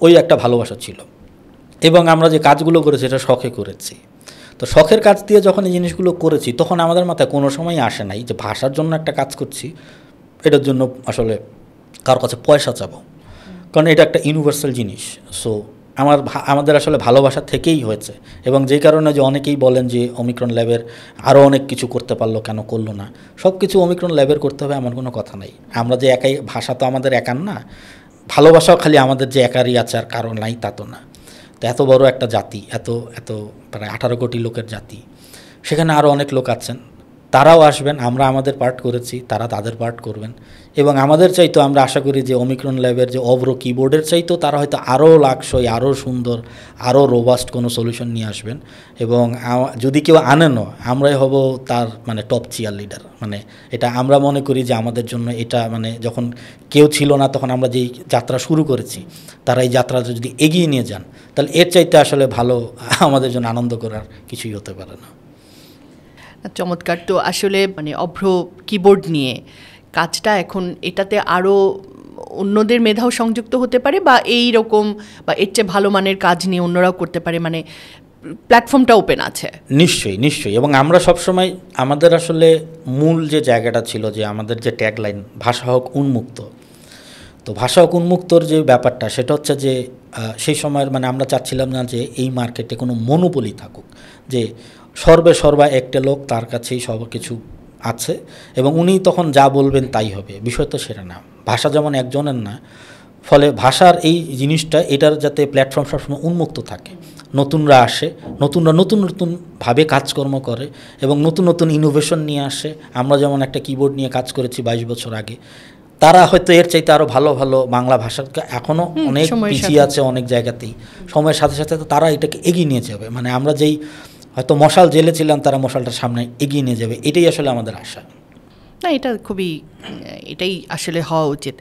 ওই একটা ভালোবাসা ছিল, এবং আমরা যে কাজগুলো করেছি এটা শখে করেছি। তো শখের কাজ দিয়ে যখন এই জিনিসগুলো করেছি, তখন আমাদের মাথায় কোনো সময় আসে নাই যে ভাষার জন্য একটা কাজ করছি, এটার জন্য আসলে কারোর কাছে পয়সা চাবো, কারণ এটা একটা ইউনিভার্সাল জিনিস। সো আমাদের আসলে ভালোবাসা থেকেই হয়েছে। এবং যেই কারণে যে অনেকেই বলেন যে ওমিক্রন ল্যাবের আরও অনেক কিছু করতে পারলো, কেন করলো না? সব কিছু ওমিক্রন ল্যাবের করতে হবে এমন কোনো কথা নাই। আমরা যে একাই, ভাষা তো আমাদের একার না, ভালোবাসাও খালি আমাদের যে একারই আছে আর কারণ নাই তা তো না। তো এত বড় একটা জাতি, এত প্রায় 18 কোটি লোকের জাতি, সেখানে আরও অনেক লোক আছেন, তারাও আসবেন। আমরা আমাদের পার্ট করেছি, তারা তাদের পার্ট করবেন। এবং আমাদের চাইতো, আমরা আশা করি যে ওমিক্রন ল্যাবের যে অভ্র কিবোর্ডের চাইতো তারা হয়তো আরও লাক্সই, আরও সুন্দর, আরও রোবাস্ট কোনো সলিউশন নিয়ে আসবেন। এবং যদি কেউ আনেনও, আমরাই হব তার মানে টপ চিয়ার লিডার। মানে এটা আমরা মনে করি যে আমাদের জন্য এটা, মানে যখন কেউ ছিল না তখন আমরা যেই যাত্রা শুরু করেছি, তারা এই যাত্রাটা যদি এগিয়ে নিয়ে যান, তাহলে এর চাইতে আসলে ভালো আমাদের জন্য আনন্দ করার কিছুই হতে পারে না। চমৎকার। তো আসলে মানে অভ্র কিবোর্ড নিয়ে কাজটা এখন, এটাতে আরও অন্যদের মেধাও সংযুক্ত হতে পারে, বা এই রকম বা এর চেয়ে ভালো মানের কাজ নিয়ে অন্যরাও করতে পারে, মানে প্ল্যাটফর্মটা ওপেন আছে। নিশ্চয়ই। এবং আমরা সবসময় আমাদের আসলে মূল যে জায়গাটা ছিল, যে আমাদের যে ট্যাগলাইন, ভাষা হোক উন্মুক্ত। তো ভাষা হোক উন্মুক্তর যে ব্যাপারটা, সেটা হচ্ছে যে সেই সময়ের মানে আমরা চাচ্ছিলাম না যে এই মার্কেটে কোনো মনোপলি থাকুক, যে সর্বা একটা লোক, তার কাছেই সব কিছু আছে এবং উনি তখন যা বলবেন তাই হবে। বিষয় তো সেটা না, ভাষা যেমন একজনের না। ফলে ভাষার এই জিনিসটা, এটার যাতে প্ল্যাটফর্ম সবসময় উন্মুক্ত থাকে, নতুনরা আসে, নতুনভাবে কাজকর্ম করে এবং নতুন ইনোভেশন নিয়ে আসে। আমরা যেমন একটা কিবোর্ড নিয়ে কাজ করেছি 22 বছর আগে, তারা হয়তো এর চাইতে আরও ভালো বাংলা ভাষাকে এখনও অনেক পিছিয়ে আছে অনেক জায়গাতেই। সময়ের সাথে সাথে তারা এটাকে এগিয়ে নিয়ে যাবে। মানে আমরা যেই হয়তো মশাল জেলেছিলাম, তারা মশালটার সামনে এগিয়ে নিয়ে যাবে, এটাই আসলে আমাদের আশা। না, এটাই আসলে হওয়া উচিত।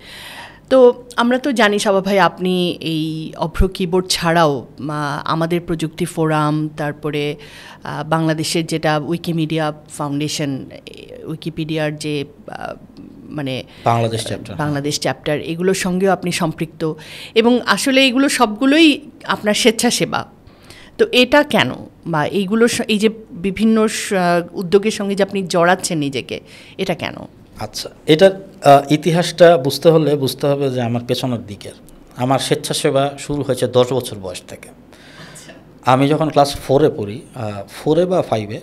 তো আমরা তো জানি সাবা ভাই, আপনি এই অভ্র কিবোর্ড ছাড়াও আমাদের প্রযুক্তি ফোরাম, তারপরে বাংলাদেশের যেটা উইকিমিডিয়া ফাউন্ডেশন, উইকিপিডিয়ার যে মানে বাংলাদেশ চ্যাপ্টার, এগুলোর সঙ্গেও আপনি সম্পৃক্ত, এবং আসলে এগুলো সবগুলোই আপনার স্বেচ্ছাসেবা। তো এটা কেন, বা এই যে বিভিন্ন উদ্যোগের সঙ্গে যে আপনি জড়াচ্ছেন নিজেকে, এটা কেন? আচ্ছা, এটার ইতিহাসটা বুঝতে হবে যে আমার পেছনের দিকের আমার স্বেচ্ছাসেবা শুরু হয়েছে 10 বছর বয়স থেকে। আমি যখন ক্লাস 4-এ পড়ি, 4-এ বা 5-এ,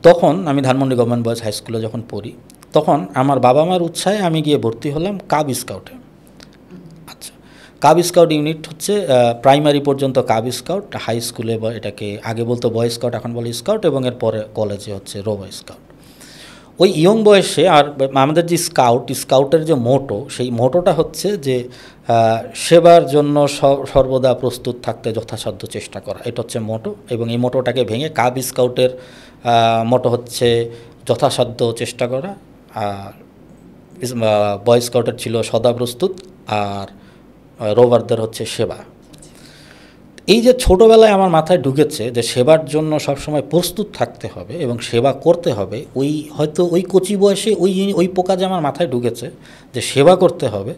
তখন আমি ধানমন্ডি গভর্নমেন্ট বয়েজ হাই স্কুলে যখন পড়ি, তখন আমার বাবা মার উৎসাহে আমি গিয়ে ভর্তি হলাম কাব স্কাউটে। আচ্ছা, কাব স্কাউট ইউনিট হচ্ছে প্রাইমারি পর্যন্ত কাব স্কাউট, হাই স্কুলে এটাকে আগে বলতো বয় স্কাউট, এখন বলে স্কাউট, এবং এরপরে কলেজে হচ্ছে রোবো স্কাউট। ওই ইয়ং বয়সে আর আমাদের যে স্কাউটের যে মোটো, সেই মোটোটা হচ্ছে যে সেবার জন্য সর্বদা প্রস্তুত থাকতে যথাসাধ্য চেষ্টা করা, এটা হচ্ছে মোটো। এবং এই মোটোটাকে ভেঙে কাব স্কাউটের মোটো হচ্ছে যথাসাধ্য চেষ্টা করা, আর বয় স্কাউটের ছিল সদা প্রস্তুত, আর রোভারদের হচ্ছে সেবা। এই যে ছোটোবেলায় আমার মাথায় ঢুকেছে যে সেবার জন্য সবসময় প্রস্তুত থাকতে হবে এবং সেবা করতে হবে, হয়তো ওই কচি বয়সে ওই পোকা যে আমার মাথায় ঢুকেছে যে সেবা করতে হবে,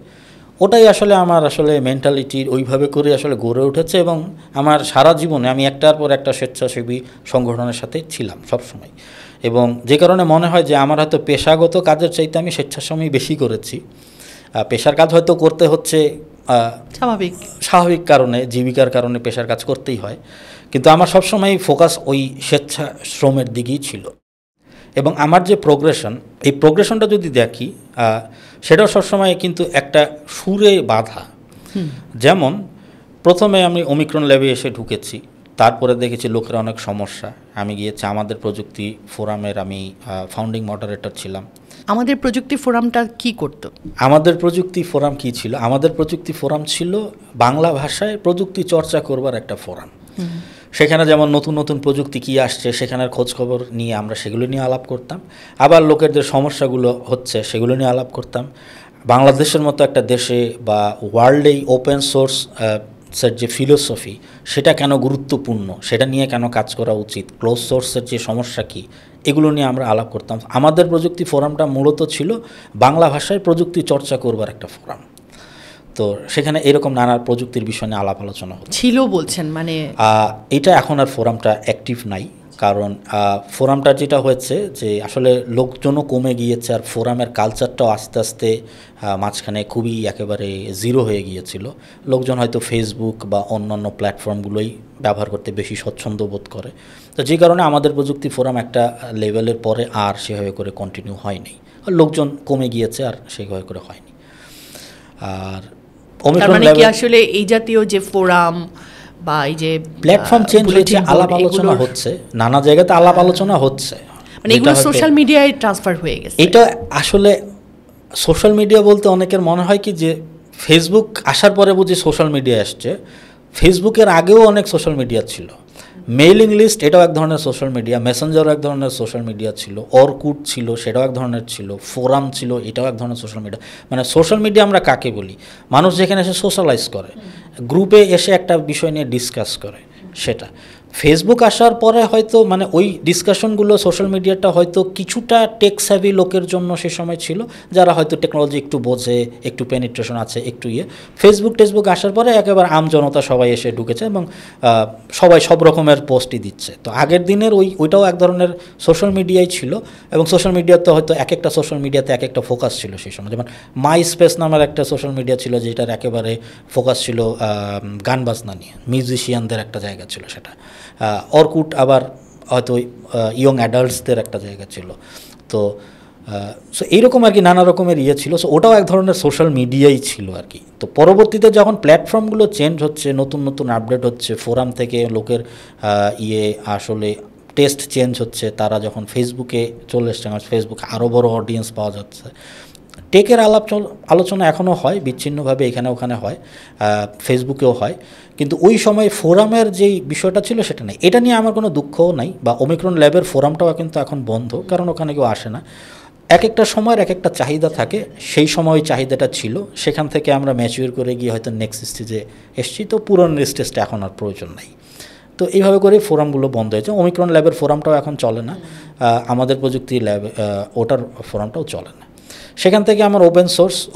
ওটাই আমার মেন্টালিটির ওইভাবে করে গড়ে উঠেছে। এবং আমার সারা জীবনে আমি একটার পর একটা স্বেচ্ছাসেবী সংগঠনের সাথে ছিলাম সবসময়, এবং যে কারণে মনে হয় যে আমার হয়তো পেশাগত কাজের চাইতে আমি স্বেচ্ছাসেবী বেশি করেছি। পেশার কাজ হয়তো করতে হচ্ছে স্বাভাবিক কারণে, জীবিকার কারণে পেশার কাজ করতেই হয়, কিন্তু আমার সবসময় ফোকাস ওই স্বেচ্ছাশ্রমের দিকেই ছিল। এবং আমার যে এই প্রোগ্রেশনটা যদি দেখি, সেটাও সবসময় কিন্তু একটা সুরে বাঁধা। যেমন প্রথমে আমি ওমিক্রন ল্যাবে এসে ঢুকেছি, তারপরে দেখেছি লোকের অনেক সমস্যা, আমি গিয়েছি আমাদের প্রযুক্তি ফোরামের, আমি ফাউন্ডিং মডারেটর ছিলাম। আমাদের প্রযুক্তি ফোরামটা কি করত? আমাদের প্রযুক্তি ফোরাম কি ছিল? আমাদের প্রযুক্তি ফোরাম ছিল বাংলা ভাষায় প্রযুক্তি চর্চা করবার একটা ফোরাম। সেখানে যেমন নতুন নতুন প্রযুক্তি কী আসছে সেখানের খোঁজখবর নিয়ে আমরা সেগুলো নিয়ে আলাপ করতাম, আবার লোকের যে সমস্যাগুলো হচ্ছে সেগুলো নিয়ে আলাপ করতাম। বাংলাদেশের মতো একটা দেশে বা ওয়ার্ল্ডেই ওপেন সোর্স যে ফিলোসফি, সেটা কেন গুরুত্বপূর্ণ, সেটা নিয়ে কেন কাজ করা উচিত, ক্লোজ সোর্সের যে সমস্যা কী, এগুলো নিয়ে আমরা আলাপ করতাম। আমাদের প্রযুক্তি ফোরামটা মূলত ছিল বাংলা ভাষায় প্রযুক্তি চর্চা করবার একটা ফোরাম। তো সেখানে এরকম নানা প্রযুক্তির বিষয় নিয়ে আলাপ আলোচনা ছিল বলছেন, মানে এটা এখন আর ফোরামটা অ্যাক্টিভ নাই, কারণ ফোরামটা যেটা হয়েছে যে লোকজনও কমে গিয়েছে, আর ফোরামের কালচারটাও আস্তে আস্তে মাঝখানে খুবই একেবারে জিরো হয়ে গিয়েছিল। লোকজন হয়তো ফেসবুক বা অন্যান্য প্ল্যাটফর্মগুলোই ব্যবহার করতে বেশি স্বচ্ছন্দ বোধ করে। তো যে কারণে আমাদের প্রযুক্তি ফোরাম একটা লেভেলের পরে আর সেভাবে করে কন্টিনিউ হয়নি, লোকজন কমে গিয়েছে, আর সেভাবে করে হয়নি। আর আসলে এই জাতীয় যে ফোরাম বা এই যে প্ল্যাটফর্ম চেঞ্জ হয়েছে, আলাপ আলোচনা হচ্ছে, নানা জায়গাতে আলাপ আলোচনা হচ্ছে, মানে এগুলো সোশ্যাল মিডিয়ায় ট্রান্সফার হয়ে গেছে। এটা সোশ্যাল মিডিয়া বলতে অনেকের মনে হয় কি যে ফেসবুক আসার পরে বুঝি সোশ্যাল মিডিয়া আসছে। ফেসবুকের আগেও অনেক সোশ্যাল মিডিয়া ছিল, মেইলিং লিস্ট এটাও এক ধরনের সোশ্যাল মিডিয়া, মেসেঞ্জারও এক ধরনের সোশ্যাল মিডিয়া ছিল, অরকুট ছিল সেটাও এক ধরনের ছিল, ফোরাম ছিল এটাও এক ধরনের সোশ্যাল মিডিয়া। মানে সোশ্যাল মিডিয়া আমরা কাকে বলি? মানুষ যেখানে এসে সোশ্যালাইজ করে, গ্রুপে এসে একটা বিষয় নিয়ে ডিসকাস করে, সেটা। ফেসবুক আসার পরে হয়তো ওই ডিসকাশনগুলো, সোশ্যাল মিডিয়াটা হয়তো কিছুটা টেক স্যাভি লোকের জন্য সে সময় ছিল, যারা হয়তো টেকনোলজি একটু বোঝে, একটু পেনিট্রেশন আছে, একটু ফেসবুক আসার পরে একেবারে জনতা সবাই এসে ঢুকেছে এবং সবাই সব রকমের পোস্টই দিচ্ছে। তো আগের দিনের ওইটাও এক ধরনের সোশ্যাল মিডিয়াই ছিল, এবং সোশ্যাল মিডিয়াতে হয়তো এক একটা সোশ্যাল মিডিয়াতে এক একটা ফোকাস ছিল সেই সময়। যেমন মাই স্পেস নামের একটা সোশ্যাল মিডিয়া ছিল, যেটার একেবারে ফোকাস ছিল গান বাজনা নিয়ে, মিউজিশিয়ানদের একটা জায়গা ছিল সেটা। অরকুট আবার হয়তো ইয়ং অ্যাডাল্টসদের একটা জায়গা ছিল। তো সো এইরকম আর কি নানা রকমের ছিল। সো ওটাও এক ধরনের সোশ্যাল মিডিয়াই ছিল আর কি। তো পরবর্তীতে যখন প্ল্যাটফর্মগুলো চেঞ্জ হচ্ছে, নতুন নতুন আপডেট হচ্ছে, ফোরাম থেকে লোকের টেস্ট চেঞ্জ হচ্ছে, তারা যখন ফেসবুকে চলে এসছে, ফেসবুক আরও বড় অডিয়েন্স পাওয়া যাচ্ছে। টেকের আলোচনা এখনও হয় বিচ্ছিন্নভাবে, এখানে ওখানে হয়, ফেসবুকেও হয়, কিন্তু ওই সময় ফোরামের যেই বিষয়টা ছিল সেটা নেই। এটা নিয়ে আমার কোনো দুঃখও নাই, বা ওমিক্রন ল্যাবের ফোরামটাও কিন্তু এখন বন্ধ, কারণ ওখানে কেউ আসে না। এক একটা সময়ের এক একটা চাহিদা থাকে, সেই সময় ওই চাহিদাটা ছিল, সেখান থেকে আমরা ম্যাচিউর করে গিয়ে হয়তো নেক্সট স্টেজে এসেছি। তো পুরনো স্টেজটা এখন আর প্রয়োজন নাই। তো এইভাবে করে ফোরামগুলো বন্ধ হয়েছে। ওমিক্রন ল্যাবের ফোরামটাও এখন চলে না, আমাদের প্রযুক্তি ল্যাব ওটার ফোরামটাও চলে না। সেখান থেকে আমার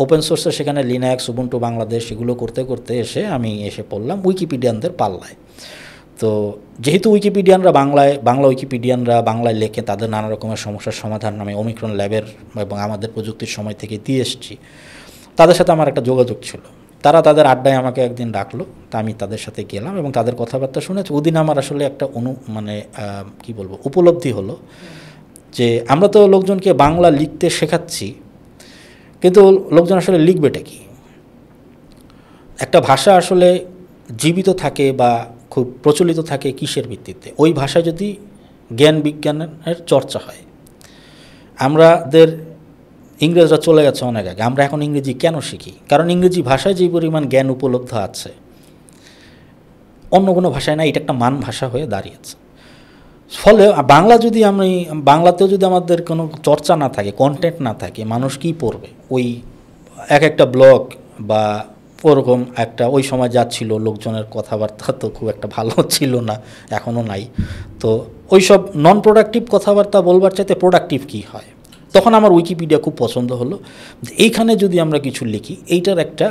ওপেন সোর্সে সেখানে লিনাক্স, উবুন্টু বাংলাদেশ এগুলো করতে করতে আমি এসে পড়লাম উইকিপিডিয়ানদের পাল্লায়। তো যেহেতু উইকিপিডিয়ানরা বাংলা উইকিপিডিয়ানরা বাংলায় লেখে, তাদের নানা রকমের সমস্যার সমাধান আমি ওমিক্রন ল্যাবের এবং আমাদের প্রযুক্তির সময় থেকে দিয়ে এসেছি, তাদের সাথে আমার একটা যোগাযোগ ছিল। তারা তাদের আড্ডায় আমাকে একদিন ডাকলো, তা আমি তাদের সাথে গেলাম এবং তাদের কথাবার্তা শুনেছি। ওদিন আমার আসলে একটা কি বলবো, উপলব্ধি হলো যে আমরা তো লোকজনকে বাংলা লিখতে শেখাচ্ছি, কিন্তু লোকজন আসলে লিখবেটা কি? একটা ভাষা আসলে জীবিত থাকে বা খুব প্রচলিত থাকে কিসের ভিত্তিতে? ওই ভাষায় যদি জ্ঞান বিজ্ঞানের চর্চা হয়। আমাদের ইংরেজরা চলে গেছে অনেক আগে, আমরা এখন ইংরেজি কেন শিখি? কারণ ইংরেজি ভাষায় যে পরিমাণ জ্ঞান উপলব্ধ আছে অন্য কোনো ভাষায় না, এটা একটা মান ভাষা হয়ে দাঁড়িয়েছে। ফলে বাংলাতেও যদি আমাদের কোনো চর্চা না থাকে, কন্টেন্ট না থাকে, মানুষ কি পড়বে? ওই একটা ব্লগ বা ওরকম একটা ওই সময় যা ছিল, লোকজনের কথাবার্তা তো খুব একটা ভালো ছিল না, এখনও নাই। তো ওই সব নন প্রোডাক্টিভ কথাবার্তা বলবার চাইতে প্রোডাক্টিভ কী হয়? তখন আমার উইকিপিডিয়া খুব পছন্দ হলো। এইখানে যদি আমরা কিছু লিখি, এইটার একটা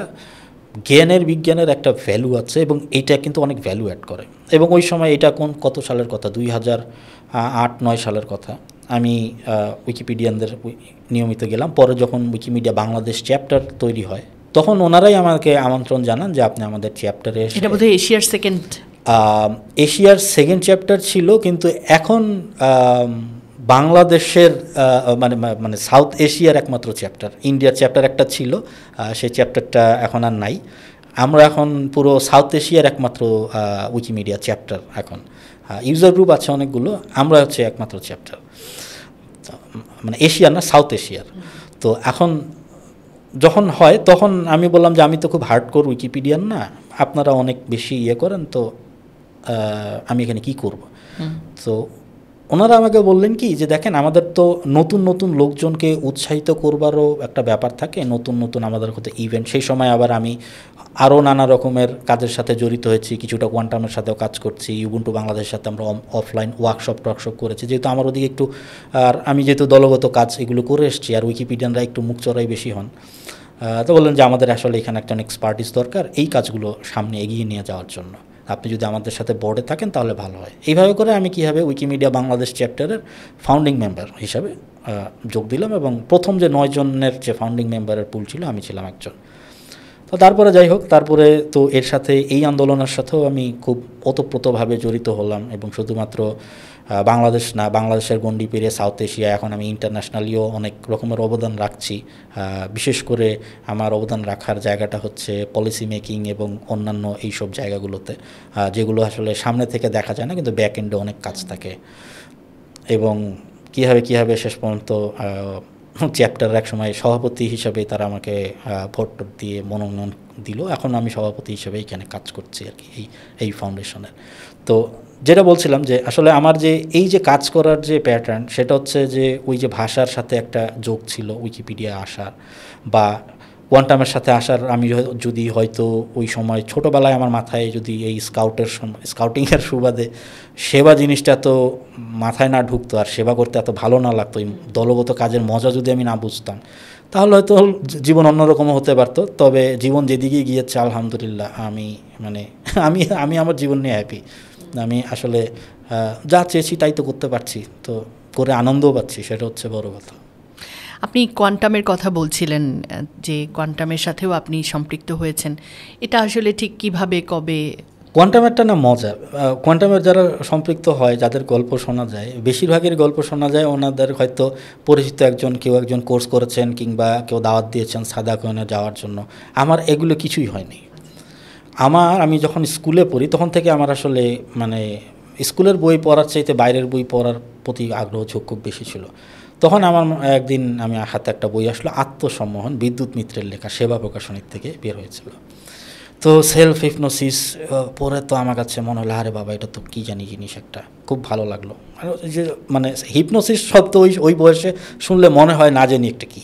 বিজ্ঞানের একটা ভ্যালু আছে এবং এইটা কিন্তু অনেক ভ্যালু অ্যাড করে। এবং ওই সময় এটা কত সালের কথা? 2008-9 সালের কথা। আমি উইকিপিডিয়ানদের নিয়মিত গেলাম। পরে যখন উইকিমিডিয়া বাংলাদেশ চ্যাপ্টার তৈরি হয়, তখন ওনারাই আমাকে আমন্ত্রণ জানান যে আপনি আমাদের চ্যাপ্টারে এসে। এটা বোধহয় এশিয়ার সেকেন্ড চ্যাপ্টার ছিল, কিন্তু এখন বাংলাদেশের মানে সাউথ এশিয়ার একমাত্র চ্যাপ্টার। ইন্ডিয়ার চ্যাপ্টার একটা ছিল, সেই চ্যাপ্টারটা এখন আর নাই। আমরা এখন পুরো সাউথ এশিয়ার একমাত্র উইকিমিডিয়া চ্যাপ্টার। এখন ইউজার গ্রুপ আছে অনেকগুলো, আমরা হচ্ছে একমাত্র চ্যাপ্টার, মানে এশিয়ার না, সাউথ এশিয়ার। তো এখন যখন হয় তখন আমি বললাম যে আমি তো খুব হার্ডকোর উইকিপিডিয়ান না, আপনারা অনেক বেশি করেন, তো আমি এখানে কি করব? তো ওনারা আমাকে বললেন কি যে দেখেন, আমাদের তো নতুন নতুন লোকজনকে উৎসাহিত করবারও একটা ব্যাপার থাকে, নতুন নতুন আমাদের হতে ইভেন্ট। সেই সময় আবার আমি আরও নানা রকমের কাজের সাথে জড়িত হয়েছি, কিছুটা কোয়ান্টামের সাথেও কাজ করছি, উবুন্টু বাংলাদেশের সাথে আমরা অফলাইন ওয়ার্কশপ করেছি। যেহেতু আমার ওদিকে একটু, আর আমি যেহেতু দলগত কাজ এগুলো করে এসেছি, আর উইকিপিডিয়ানরা একটু মুখচড়াই বেশি হন, তো বললেন যে আমাদের আসলে এখানে একটা এক্সপার্টিস দরকার এই কাজগুলো সামনে এগিয়ে নিয়ে যাওয়ার জন্য। আপনি যদি আমাদের সাথে বোর্ডে থাকেন তাহলে ভালো হয়। এইভাবে করে আমি কীভাবে উইকিমিডিয়া বাংলাদেশ চ্যাপ্টারের ফাউন্ডিং মেম্বার হিসাবে যোগ দিলাম, এবং প্রথম যে 9 জনের যে ফাউন্ডিং মেম্বারের পুল ছিল, আমি ছিলাম একজন। তো তারপরে যাই হোক, তারপরে তো এর সাথে এই আন্দোলনের সাথেও আমি খুব ওতপ্রোতভাবে জড়িত হলাম, এবং শুধুমাত্র বাংলাদেশ না, বাংলাদেশের গণ্ডি পেরিয়ে সাউথ এশিয়া, এখন আমি ইন্টারন্যাশনালিও অনেক রকমের অবদান রাখছি। বিশেষ করে আমার অবদান রাখার জায়গাটা হচ্ছে পলিসি মেকিং এবং অন্যান্য এইসব জায়গাগুলোতে, যেগুলো আসলে সামনে থেকে দেখা যায় না, কিন্তু ব্যাক এন্ডে অনেক কাজ থাকে। এবং কীভাবে শেষ পর্যন্ত চ্যাপ্টারের এক সময় সভাপতি হিসাবে তারা আমাকে ভোট দিয়ে মনোনয়ন দিল। এখন আমি সভাপতি হিসেবে এখানে কাজ করছি আর কি, এই ফাউন্ডেশনের। তো যেটা বলছিলাম যে আসলে আমার যে এই যে কাজ করার যে প্যাটার্ন, সেটা হচ্ছে যে ওই যে ভাষার সাথে একটা যোগ ছিল উইকিপিডিয়া আসার বা কোয়ান্টামের সাথে আসার। আমি যদি হয়তো ওই সময় ছোটোবেলায় আমার মাথায় যদি এই স্কাউটিংয়ের সুবাদে সেবা জিনিসটা তো মাথায় না ঢুকতো, আর সেবা করতে এত ভালো না লাগতো, এই দলগত কাজের মজা যদি আমি না বুঝতাম, তাহলে হয়তো জীবন অন্যরকম হতে পারতো। তবে জীবন যেদিকে গিয়েছে আলহামদুলিল্লাহ, আমি আমার জীবন নিয়ে হ্যাপি। আমি আসলে যা চেয়েছি তাই তো করতে পারছি, তো করে আনন্দও পাচ্ছি, সেটা হচ্ছে বড় কথা। আপনি কোয়ান্টামের কথা বলছিলেন, যে কোয়ান্টামের সাথেও আপনি সম্পৃক্ত হয়েছেন, এটা আসলে ঠিক কিভাবে, কবে? কোয়ান্টামেরটা না মজা। কোয়ান্টামের যারা সম্পৃক্ত হয়, যাদের গল্প শোনা যায়, বেশিরভাগের গল্প শোনা যায় ওনাদের হয়তো পরিচিত কেউ একজন কোর্স করেছেন, কিংবা কেউ দাওয়াত দিয়েছেন সাদা কয়েনে যাওয়ার জন্য। আমার এগুলো কিছুই হয়নি। আমি যখন স্কুলে পড়ি তখন থেকে আমার আসলে মানে স্কুলের বই পড়ার চাইতে বাইরের বই পড়ার প্রতি আগ্রহ ঝোঁক খুব বেশি ছিল। তখন আমার একদিন আমি হাতে একটা বই আসলো, আত্মসম্মোহন, বিদ্যুৎ মিত্রের লেখা, সেবা প্রকাশনীর থেকে বের হয়েছিল। তো সেলফ হিপনোসিস পরে তো আমার কাছে মনে হলো, আরে বাবা, এটা তো কী জানি জিনিস, একটা খুব ভালো লাগলো। আর যে মানে হিপনোসিস শব্দ ওই বয়সে শুনলে মনে হয় না জানি একটা কী।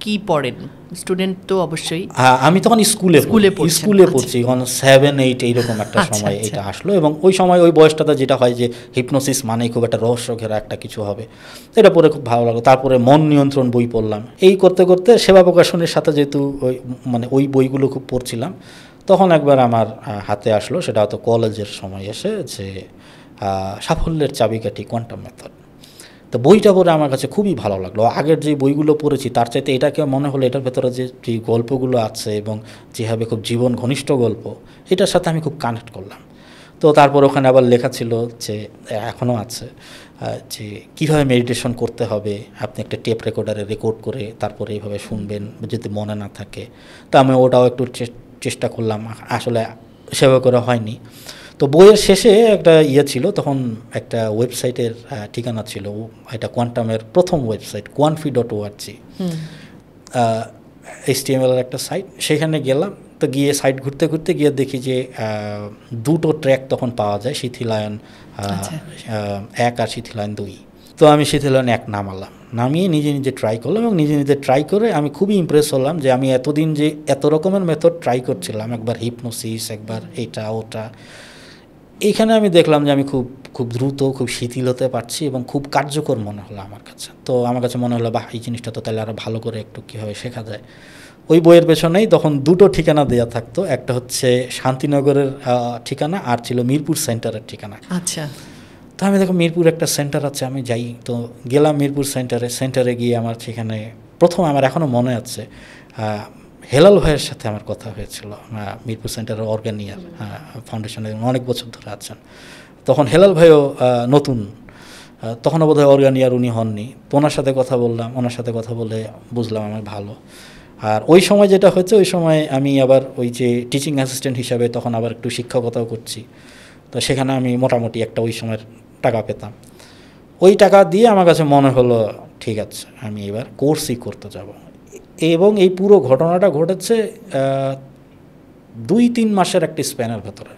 কি পড়েন? স্টুডেন্ট তো অবশ্যই। হ্যাঁ, আমি তখন স্কুলে পড়ছি, 7-8 এইরকম একটা সময় এটা আসলো। এবং ওই সময় ওই বয়সটাতে যেটা হয় যে হিপনোসিস মানেই খুব একটা রহস্য ঘেরা একটা কিছু হবে, এটা পড়ে খুব ভালো লাগলো। তারপরে মন নিয়ন্ত্রণ বই পড়লাম। এই করতে করতে সেবা প্রকাশনের সাথে যেহেতু ওই বইগুলো খুব পড়ছিলাম, তখন একবার আমার হাতে আসলো, সেটা হয়তো কলেজের সময় এসে, যে সাফল্যের চাবিকাঠি কোয়ান্টাম মেথড। তো বইটা পড়ে আমার কাছে খুবই ভালো লাগলো। আগের যে বইগুলো পড়েছি তার চাইতে এটাকে মনে হলো এটার ভেতরে যে গল্পগুলো আছে এবং যেভাবে খুব জীবন ঘনিষ্ঠ গল্প, এটার সাথে আমি খুব কানেক্ট করলাম। তো তারপর ওখানে আবার লেখা ছিল, যে এখনও আছে, যে কীভাবে মেডিটেশন করতে হবে, আপনি একটা টেপ রেকর্ডারে রেকর্ড করে তারপরে এইভাবে শুনবেন যদি মনে না থাকে। তো আমি ওটাও একটু চেষ্টা করলাম, আসলে সেবা করা হয়নি। তো বইয়ের শেষে একটা ছিল, তখন একটা ওয়েবসাইটের ঠিকানা ছিল, এটা কোয়ান্টামের প্রথম ওয়েবসাইট quantfi.org, HTML একটা সাইট। সেখানে গেলাম, তো গিয়ে সাইট ঘুরতে ঘুরতে গিয়ে দেখি যে 2টো ট্র্যাক তখন পাওয়া যায়, শিথিলায়ন 1 আর শিথিলায়ন 2। তো আমি শিথিলায়ন 1 নামিয়ে নিজে নিজে ট্রাই করলাম, এবং নিজে নিজে ট্রাই করে আমি খুবই ইমপ্রেস হলাম যে আমি এতদিন যে এত রকমের মেথড ট্রাই করছিলাম, একবার হিপনোসিস, একবার এটা ওটা, এইখানে আমি দেখলাম যে আমি খুব খুব দ্রুত খুব শিথিল হতে পারছি এবং খুব কার্যকর মনে হলো আমার কাছে। তো আমার কাছে মনে হলো বাহ, এই জিনিসটা তো তাহলে আরও ভালো করে একটু কীভাবে শেখা যায়। ওই বইয়ের পেছনেই তখন 2টো ঠিকানা দেওয়া থাকতো, একটা হচ্ছে শান্তিনগরের ঠিকানা, আর ছিল মিরপুর সেন্টারের ঠিকানা। আচ্ছা। তো আমি দেখো মিরপুর একটা সেন্টার আছে, আমি যাই। তো গেলাম মিরপুর সেন্টারে গিয়ে আমার সেখানে প্রথম, আমার এখনও মনে আছে, হেলাল ভাইয়ের সাথে আমার কথা হয়েছিল, মিরপুর সেন্টারের অর্গানিয়ার ফাউন্ডেশনে অনেক বছর ধরে আছেন। তখন হেলাল ভাইও নতুন, তখনও বোধহয় অর্গানিয়ার উনি হননি। তো ওনার সাথে কথা বললাম, ওনার সাথে কথা বলে বুঝলাম আমার ভালো। আর ওই সময় যেটা হচ্ছে, ওই সময় আমি আবার ওই যে টিচিং অ্যাসিস্ট্যান্ট হিসাবে তখন আবার একটু শিক্ষকতাও করছি। তো সেখানে আমি মোটামুটি একটা ওই সময়ের টাকা পেতাম। ওই টাকা দিয়ে আমার কাছে মনে হলো ঠিক আছে, আমি এবার কোর্সই করতে যাব। এবং এই পুরো ঘটনাটা ঘটেছে 2-3 মাসের একটি স্প্যানের ভেতরে।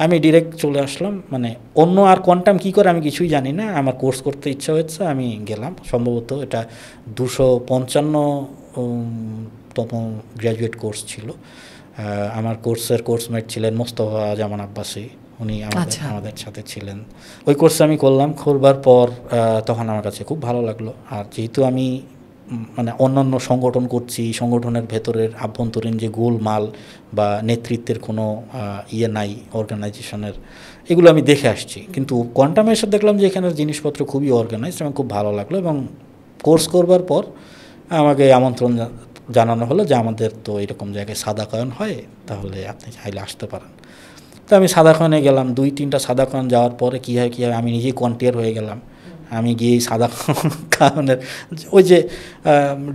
আমি ডিরেক্ট চলে আসলাম, মানে অন্য আর কোয়ান্টাম কী করে আমি কিছুই জানি না, আমার কোর্স করতে ইচ্ছা হয়েছে, আমি গেলাম। সম্ভবত এটা 255তম গ্র্যাজুয়েট কোর্স ছিল। আমার কোর্সমেট ছিলেন মোস্তফা জামান আব্বাসী, উনি আমাদের সাথে ছিলেন। ওই কোর্সে আমি করবার পর তখন আমার কাছে খুব ভালো লাগলো। আর যেহেতু আমি মানে অন্যান্য সংগঠন করছি, সংগঠনের ভেতরের আভ্যন্তরীণ যে গোলমাল বা নেতৃত্বের কোনো নাই অর্গানাইজেশনের, এগুলো আমি দেখে আসছি। কিন্তু কোয়ান্টামে এসে দেখলাম যে এখানের জিনিসপত্র খুবই অর্গানাইজড, এবং খুব ভালো লাগলো। এবং কোর্স করবার পর আমাকে আমন্ত্রণ জানানো হলো যে আমাদের তো এরকম জায়গায় সাদাকয়ন হয়, তাহলে আপনি চাইলে আসতে পারেন। তো আমি সাদাকয়নে গেলাম। 2-3টা সাদাকয়ন যাওয়ার পরে কী হয় আমি নিজেই কোয়ান্টিয়ার হয়ে গেলাম। আমি গিয়ে সাদা কারণের ওই যে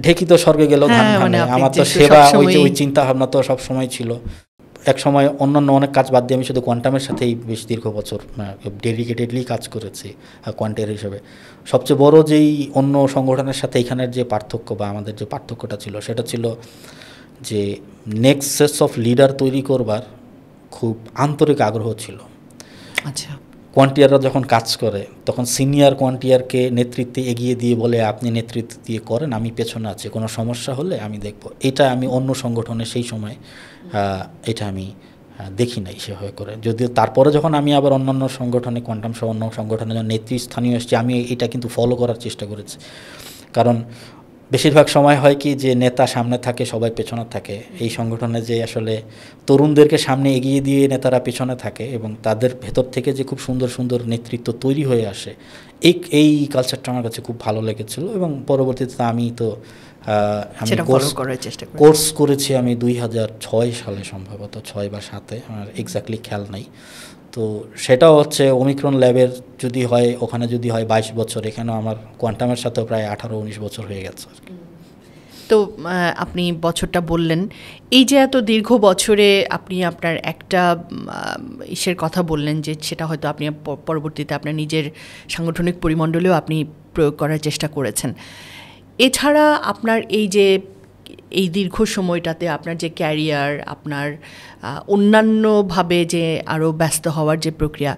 ঢেকিত স্বর্গে গেল ধান ভাঙে, আমার তো সেবা ওই চিন্তা ভাবনা তো সব সময় ছিল। এক সময় অন্যান্য অনেক কাজ বাদ দিয়ে আমি শুধু কোয়ান্টামের সাথেই বেশ দীর্ঘ বছর ডেডিকেটেডলি কাজ করেছি কোয়ান্টিয়ার হিসেবে। সবচেয়ে বড় যেই অন্য সংগঠনের সাথে এখানের যে পার্থক্য বা আমাদের যে পার্থক্যটা ছিল, সেটা ছিল যে নেক্সট সেটস অফ লিডার তৈরি করবার খুব আন্তরিক আগ্রহ ছিল। আচ্ছা। কোয়ান্টিয়াররা যখন কাজ করে তখন সিনিয়র কোয়ান্টিয়ারকে নেতৃত্বে এগিয়ে দিয়ে বলে আপনি নেতৃত্ব দিয়ে করেন, আমি পেছনে আছি, কোনো সমস্যা হলে আমি দেখব। এটা আমি অন্য সংগঠনে সেই সময় এটা আমি দেখি নাই সেভাবে করে। যদিও তারপরে যখন আমি আবার অন্যান্য সংগঠনে কোয়ান্টাম সহ অন্য সংগঠনে যখন নেতৃস্থানীয় এসেছি, আমি এটা কিন্তু ফলো করার চেষ্টা করেছি। কারণ বেশিরভাগ সময় হয় কি যে নেতা সামনে থাকে, সবাই পেছনে থাকে। এই সংগঠনে যে আসলে তরুণদেরকে সামনে এগিয়ে দিয়ে নেতারা পেছনে থাকে এবং তাদের ভেতর থেকে যে খুব সুন্দর সুন্দর নেতৃত্ব তৈরি হয়ে আসে, এই কালচারটা আমার কাছে খুব ভালো লেগেছিল। এবং পরবর্তীতে আমি তো আমি কোর্স করেছি আমি 2006 সালে, সম্ভবত 6 বা 7, আমার এক্স্যাক্টলি খেয়াল নাই। তো সেটাও হচ্ছে ওমিক্রন ল্যাবের যদি হয়, ওখানে যদি হয় 22 বছর, এখানেও আমার কোয়ান্টামের সাথেও প্রায় 18-19 বছর হয়ে গেছে। তো আপনি বছরটা বললেন, এই যে এত দীর্ঘ বছরে আপনি আপনার একটা ইসের কথা বললেন যে সেটা হয়তো আপনি পরবর্তীতে আপনার নিজের সাংগঠনিক পরিমণ্ডলেও আপনি প্রয়োগ করার চেষ্টা করেছেন। এছাড়া আপনার এই দীর্ঘ সময়টাতে আপনার যে ক্যারিয়ার, আপনার অন্যান্যভাবে যে আরও ব্যস্ত হওয়ার যে প্রক্রিয়া,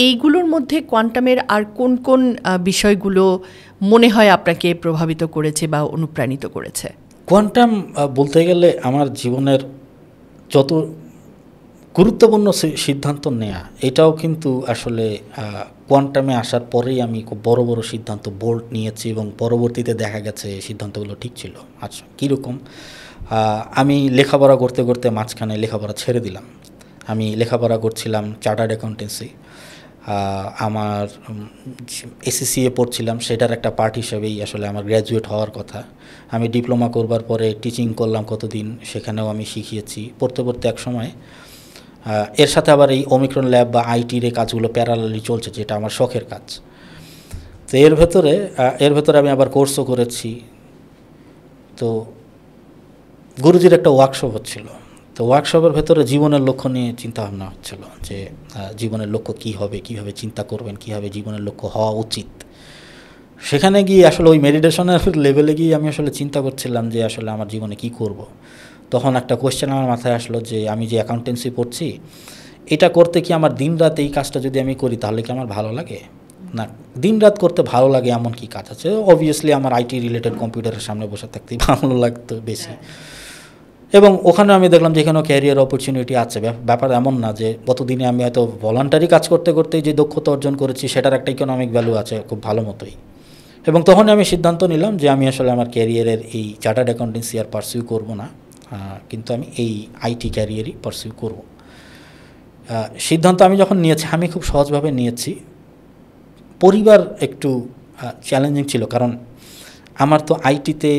এইগুলোর মধ্যে কোয়ান্টামের আর কোন কোন বিষয়গুলো মনে হয় আপনাকে প্রভাবিত করেছে বা অনুপ্রাণিত করেছে? কোয়ান্টাম বলতে গেলে আমার জীবনের যত গুরুত্বপূর্ণ সিদ্ধান্ত নেওয়া এটাও কিন্তু আসলে কোয়ান্টামে আসার পরেই আমি খুব বড় বড় সিদ্ধান্ত বোল্ড নিয়েছি এবং পরবর্তীতে দেখা গেছে সিদ্ধান্তগুলো ঠিক ছিল। আচ্ছা, কীরকম? আমি লেখাপড়া করতে করতে মাঝখানে লেখাপড়া ছেড়ে দিলাম। আমি লেখাপড়া করছিলাম চার্টার্ড অ্যাকাউন্টেন্সি। আমার এসএসসিএ পড়ছিলাম, সেটার একটা পার্ট হিসেবেই আসলে আমার গ্র্যাজুয়েট হওয়ার কথা। আমি ডিপ্লোমা করবার পরে টিচিং করলাম কতদিন, সেখানেও আমি শিখিয়েছি। পড়তে পড়তে এক সময় এর সাথে আবার এই ওমিক্রন ল্যাব বা আইটির এই কাজগুলো প্যারালালি চলছে, যেটা আমার শখের কাজ। তো এর ভেতরে আমি আবার কোর্সও করেছি। তো গুরুজির একটা ওয়ার্কশপ হচ্ছিল, তো ওয়ার্কশপের ভেতরে জীবনের লক্ষ্য নিয়ে চিন্তাভাবনা হচ্ছিল যে জীবনের লক্ষ্য কী হবে, কীভাবে চিন্তা করবেন, কীভাবে জীবনের লক্ষ্য হওয়া উচিত। সেখানে গিয়ে আসলে ওই মেডিটেশনের লেভেলে গিয়ে আমি আসলে চিন্তা করছিলাম যে আসলে আমার জীবনে কী করব। তখন একটা কোয়েশ্চেন আমার মাথায় আসলো যে আমি যে অ্যাকাউন্টেন্সি পড়ছি, এটা করতে কি আমার দিনরাত এই কাজটা যদি আমি করি তাহলে কি আমার ভালো লাগে? না, দিনরাত করতে ভালো লাগে এমন কি কাজ আছে? অবভিয়াসলি আমার আইটি রিলেটেড কম্পিউটারের সামনে বসে থাকতেই ভালো লাগতো বেশি। এবং ওখানে আমি দেখলাম যে এখানেও ক্যারিয়ার অপরচুনিটি আছে। ব্যাপার এমন না যে গতদিনে আমি হয়তো ভলান্টারি কাজ করতে করতেই যে দক্ষতা অর্জন করেছি সেটার একটা ইকোনমিক ভ্যালু আছে খুব ভালো মতোই। এবং তখন আমি সিদ্ধান্ত নিলাম যে আমি আসলে আমার ক্যারিয়ারের এই চার্টার্ড অ্যাকাউন্টেন্সি আর পারসিউ করব না, কিন্তু আমি এই আইটি ক্যারিয়ারই পারসিউ করব। সিদ্ধান্ত আমি যখন নিয়েছি আমি খুব সহজভাবে নিয়েছি। পরিবার একটু চ্যালেঞ্জিং ছিল, কারণ আমার তো আইটিতে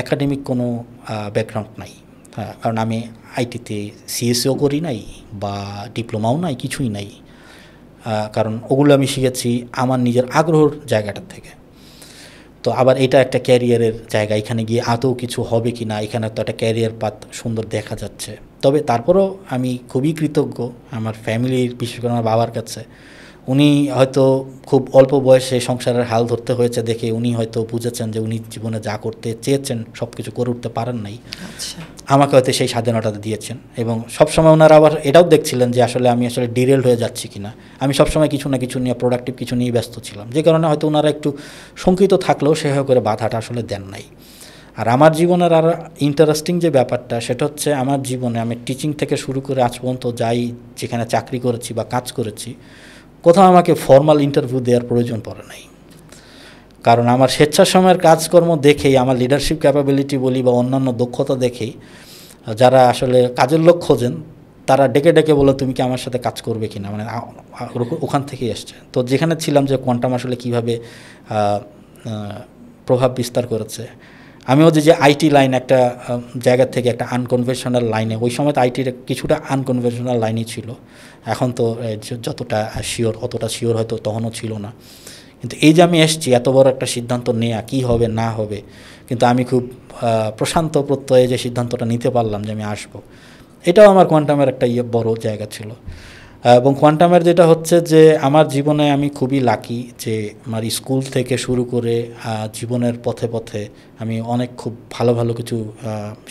একাডেমিক কোনো ব্যাকগ্রাউন্ড নাই। কারণ আমি আইটিতে সিএসও করি নাই বা ডিপ্লোমাও নাই, কিছুই নাই। কারণ ওগুলো আমি শিখেছি আমার নিজের আগ্রহের জায়গাটার থেকে। তো আবার এটা একটা ক্যারিয়ারের জায়গা, এখানে গিয়ে আদৌ কিছু হবে কি না, এখানে তো একটা ক্যারিয়ার পাথ সুন্দর দেখা যাচ্ছে। তবে তারপরেও আমি খুবই কৃতজ্ঞ আমার ফ্যামিলির, বিশেষ করে আমার বাবার কাছে। উনি হয়তো খুব অল্প বয়সে সংসারের হাল ধরতে হয়েছে দেখে উনি হয়তো বুঝেছেন যে উনি জীবনে যা করতে চেয়েছেন সব কিছু করে উঠতে পারেন নাই। আচ্ছা, আমাকে হয়তো সেই স্বাধীনতা দিয়েছেন। এবং সবসময় ওনারা আবার এটাও দেখছিলেন যে আসলে আমি আসলে ডিরেল হয়ে যাচ্ছি কিনা। আমি সবসময় কিছু না কিছু নিয়ে, প্রোডাক্টিভ কিছু নিয়ে ব্যস্ত ছিলাম, যে কারণে হয়তো ওনারা একটু শঙ্কিত থাকলেও সেভাবে করে বাধাটা আসলে দেন নাই। আর আমার জীবনের আর ইন্টারেস্টিং যে ব্যাপারটা সেটা হচ্ছে আমার জীবনে আমি টিচিং থেকে শুরু করে আজ পর্যন্ত যাই যেখানে চাকরি করেছি বা কাজ করেছি, কোথাও আমাকে ফর্মাল ইন্টারভিউ দেওয়ার প্রয়োজন পড়ে নাই। কারণ আমার স্বেচ্ছা সময়ের কাজকর্ম দেখেই, আমার লিডারশিপ ক্যাপাবিলিটি বলি বা অন্যান্য দক্ষতা দেখেই যারা আসলে কাজের লোক খোঁজেন তারা ডেকে ডেকে বলে তুমি কি আমার সাথে কাজ করবে কি না, মানে ওখান থেকেই আসছে। তো যেখানে ছিলাম যে কোয়ান্টাম আসলে কীভাবে প্রভাব বিস্তার করেছে, আমিও যে আইটি লাইন একটা জায়গা থেকে একটা আনকনভেনশনাল লাইনে, ওই সময় তো আইটির কিছুটা আনকনভেনশনাল লাইনই ছিল। এখন তো যতটা শিওর অতটা শিওর হয়তো তখনও ছিল না। কিন্তু এই যে আমি এসেছি এত বড় একটা সিদ্ধান্ত নেওয়া, কী হবে না হবে, কিন্তু আমি খুব প্রশান্ত প্রত্যয়ে যে সিদ্ধান্তটা নিতে পারলাম যে আমি আসবো, এটাও আমার কোয়ান্টামের একটা বড় জায়গা ছিল। এবং কোয়ান্টামের যেটা হচ্ছে যে আমার জীবনে আমি খুবই লাকি যে আমার স্কুল থেকে শুরু করে জীবনের পথে পথে আমি অনেক খুব ভালো ভালো কিছু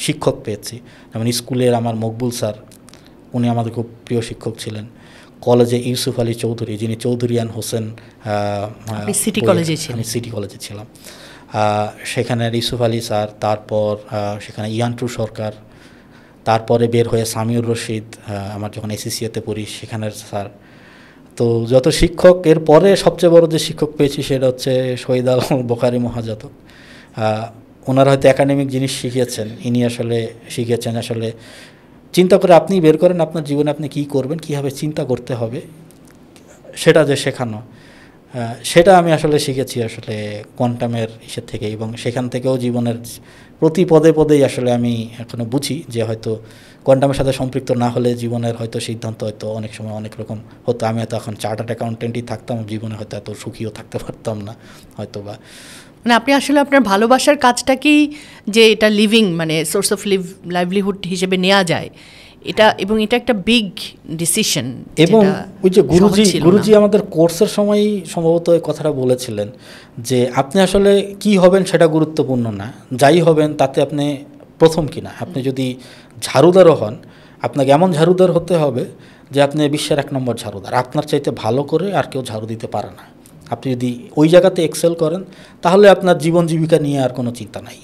শিক্ষক পেয়েছি। যেমন স্কুলের আমার মকবুল স্যার, উনি আমাদের খুব প্রিয় শিক্ষক ছিলেন। কলেজে ইউসুফ আলী চৌধুরী, যিনি চৌধুরিয়ান হোসেন, সিটি কলেজে আমি সিটি কলেজে ছিলাম, সেখানে ইউসুফ আলী স্যার, তারপর সেখানে ইয়ান্টু সরকার, তারপরে বের হয়ে সামিউর রশিদ, আমার যখন এসিসিএতে পড়ি সেখানের স্যার। তো যত শিক্ষক, এর পরে সবচেয়ে বড় যে শিক্ষক পেয়েছি সেটা হচ্ছে শহীদ আলম বোখারি মহাজাতক। ওনারা হয়তো একাডেমিক জিনিস শিখিয়েছেন, ইনি আসলে শিখিয়েছেন আসলে চিন্তা করে আপনি বের করেন আপনার জীবনে আপনি কী করবেন, কীভাবে চিন্তা করতে হবে, সেটা যে শেখানো, সেটা আমি আসলে শিখেছি আসলে কোয়ান্টামের ইসের থেকে। এবং সেখান থেকেও জীবনের প্রতি পদে পদেই আসলে আমি এখনও বুঝি যে হয়তো কোয়ান্টামের সাথে সম্পৃক্ত না হলে জীবনের হয়তো সিদ্ধান্ত হয়তো অনেক সময় অনেক রকম হতো। আমি হয়তো এখন চার্টার্ড অ্যাকাউন্টেন্টই থাকতাম, জীবনে হয়তো এত সুখীও থাকতে পারতাম না হয়তো বা। মানে আপনি আসলে আপনার ভালোবাসার কাজটাকেই যে এটা লিভিং, মানে সোর্স অফ লাইভলিহুড হিসেবে নেওয়া যায়, এটা, এবং এটা একটা বিগ ডিসিশন। এবং ওই যে গুরুজি আমাদের কোর্সের সময়ই সম্ভবত এই কথাটা বলেছিলেন যে আপনি আসলে কি হবেন সেটা গুরুত্বপূর্ণ না, যাই হবেন তাতে আপনি প্রথম কিনা। আপনি যদি ঝাড়ুদারও হন, আপনাকে এমন ঝাড়ুদার হতে হবে যে আপনি বিশ্বের 1 নম্বর ঝাড়ুদার, আপনার চাইতে ভালো করে আর কেউ ঝাড়ু দিতে পারে না। আপনি যদি ওই জায়গাতে এক্সেল করেন তাহলে আপনার জীবন জীবিকা নিয়ে আর কোনো চিন্তা নাই।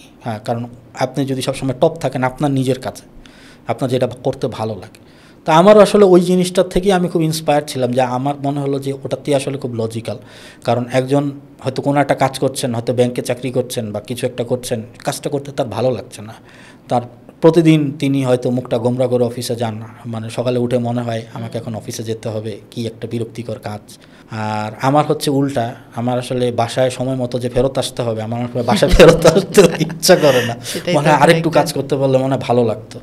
কারণ আপনি যদি সবসময় টপ থাকেন আপনার নিজের কাছে, আপনার যেটা করতে ভালো লাগে, তো আমারও আসলে ওই জিনিসটার থেকেই আমি খুব ইন্সপায়ার ছিলাম, যে আমার মনে হলো যে ওটাতেই আসলে খুব লজিক্যাল। কারণ একজন হয়তো কোনো একটা কাজ করছেন, হয়তো ব্যাংকে চাকরি করছেন বা কিছু একটা করছেন, কাজটা করতে তার ভালো লাগছে না, তার প্রতিদিন তিনি হয়তো মুখটা গোমরা করে অফিসে যান, মানে সকালে উঠে মনে হয় আমাকে এখন অফিসে যেতে হবে, কি একটা বিরক্তিকর কাজ। আর আমার হচ্ছে উল্টা, আমার আসলে বাসায় সময় মতো যে ফেরত আসতে হবে, আমার বাসায় ফেরত আসতে ইচ্ছা করে না, মনে হয় আরেকটু কাজ করতে পারলে মনে হয় ভালো লাগতো।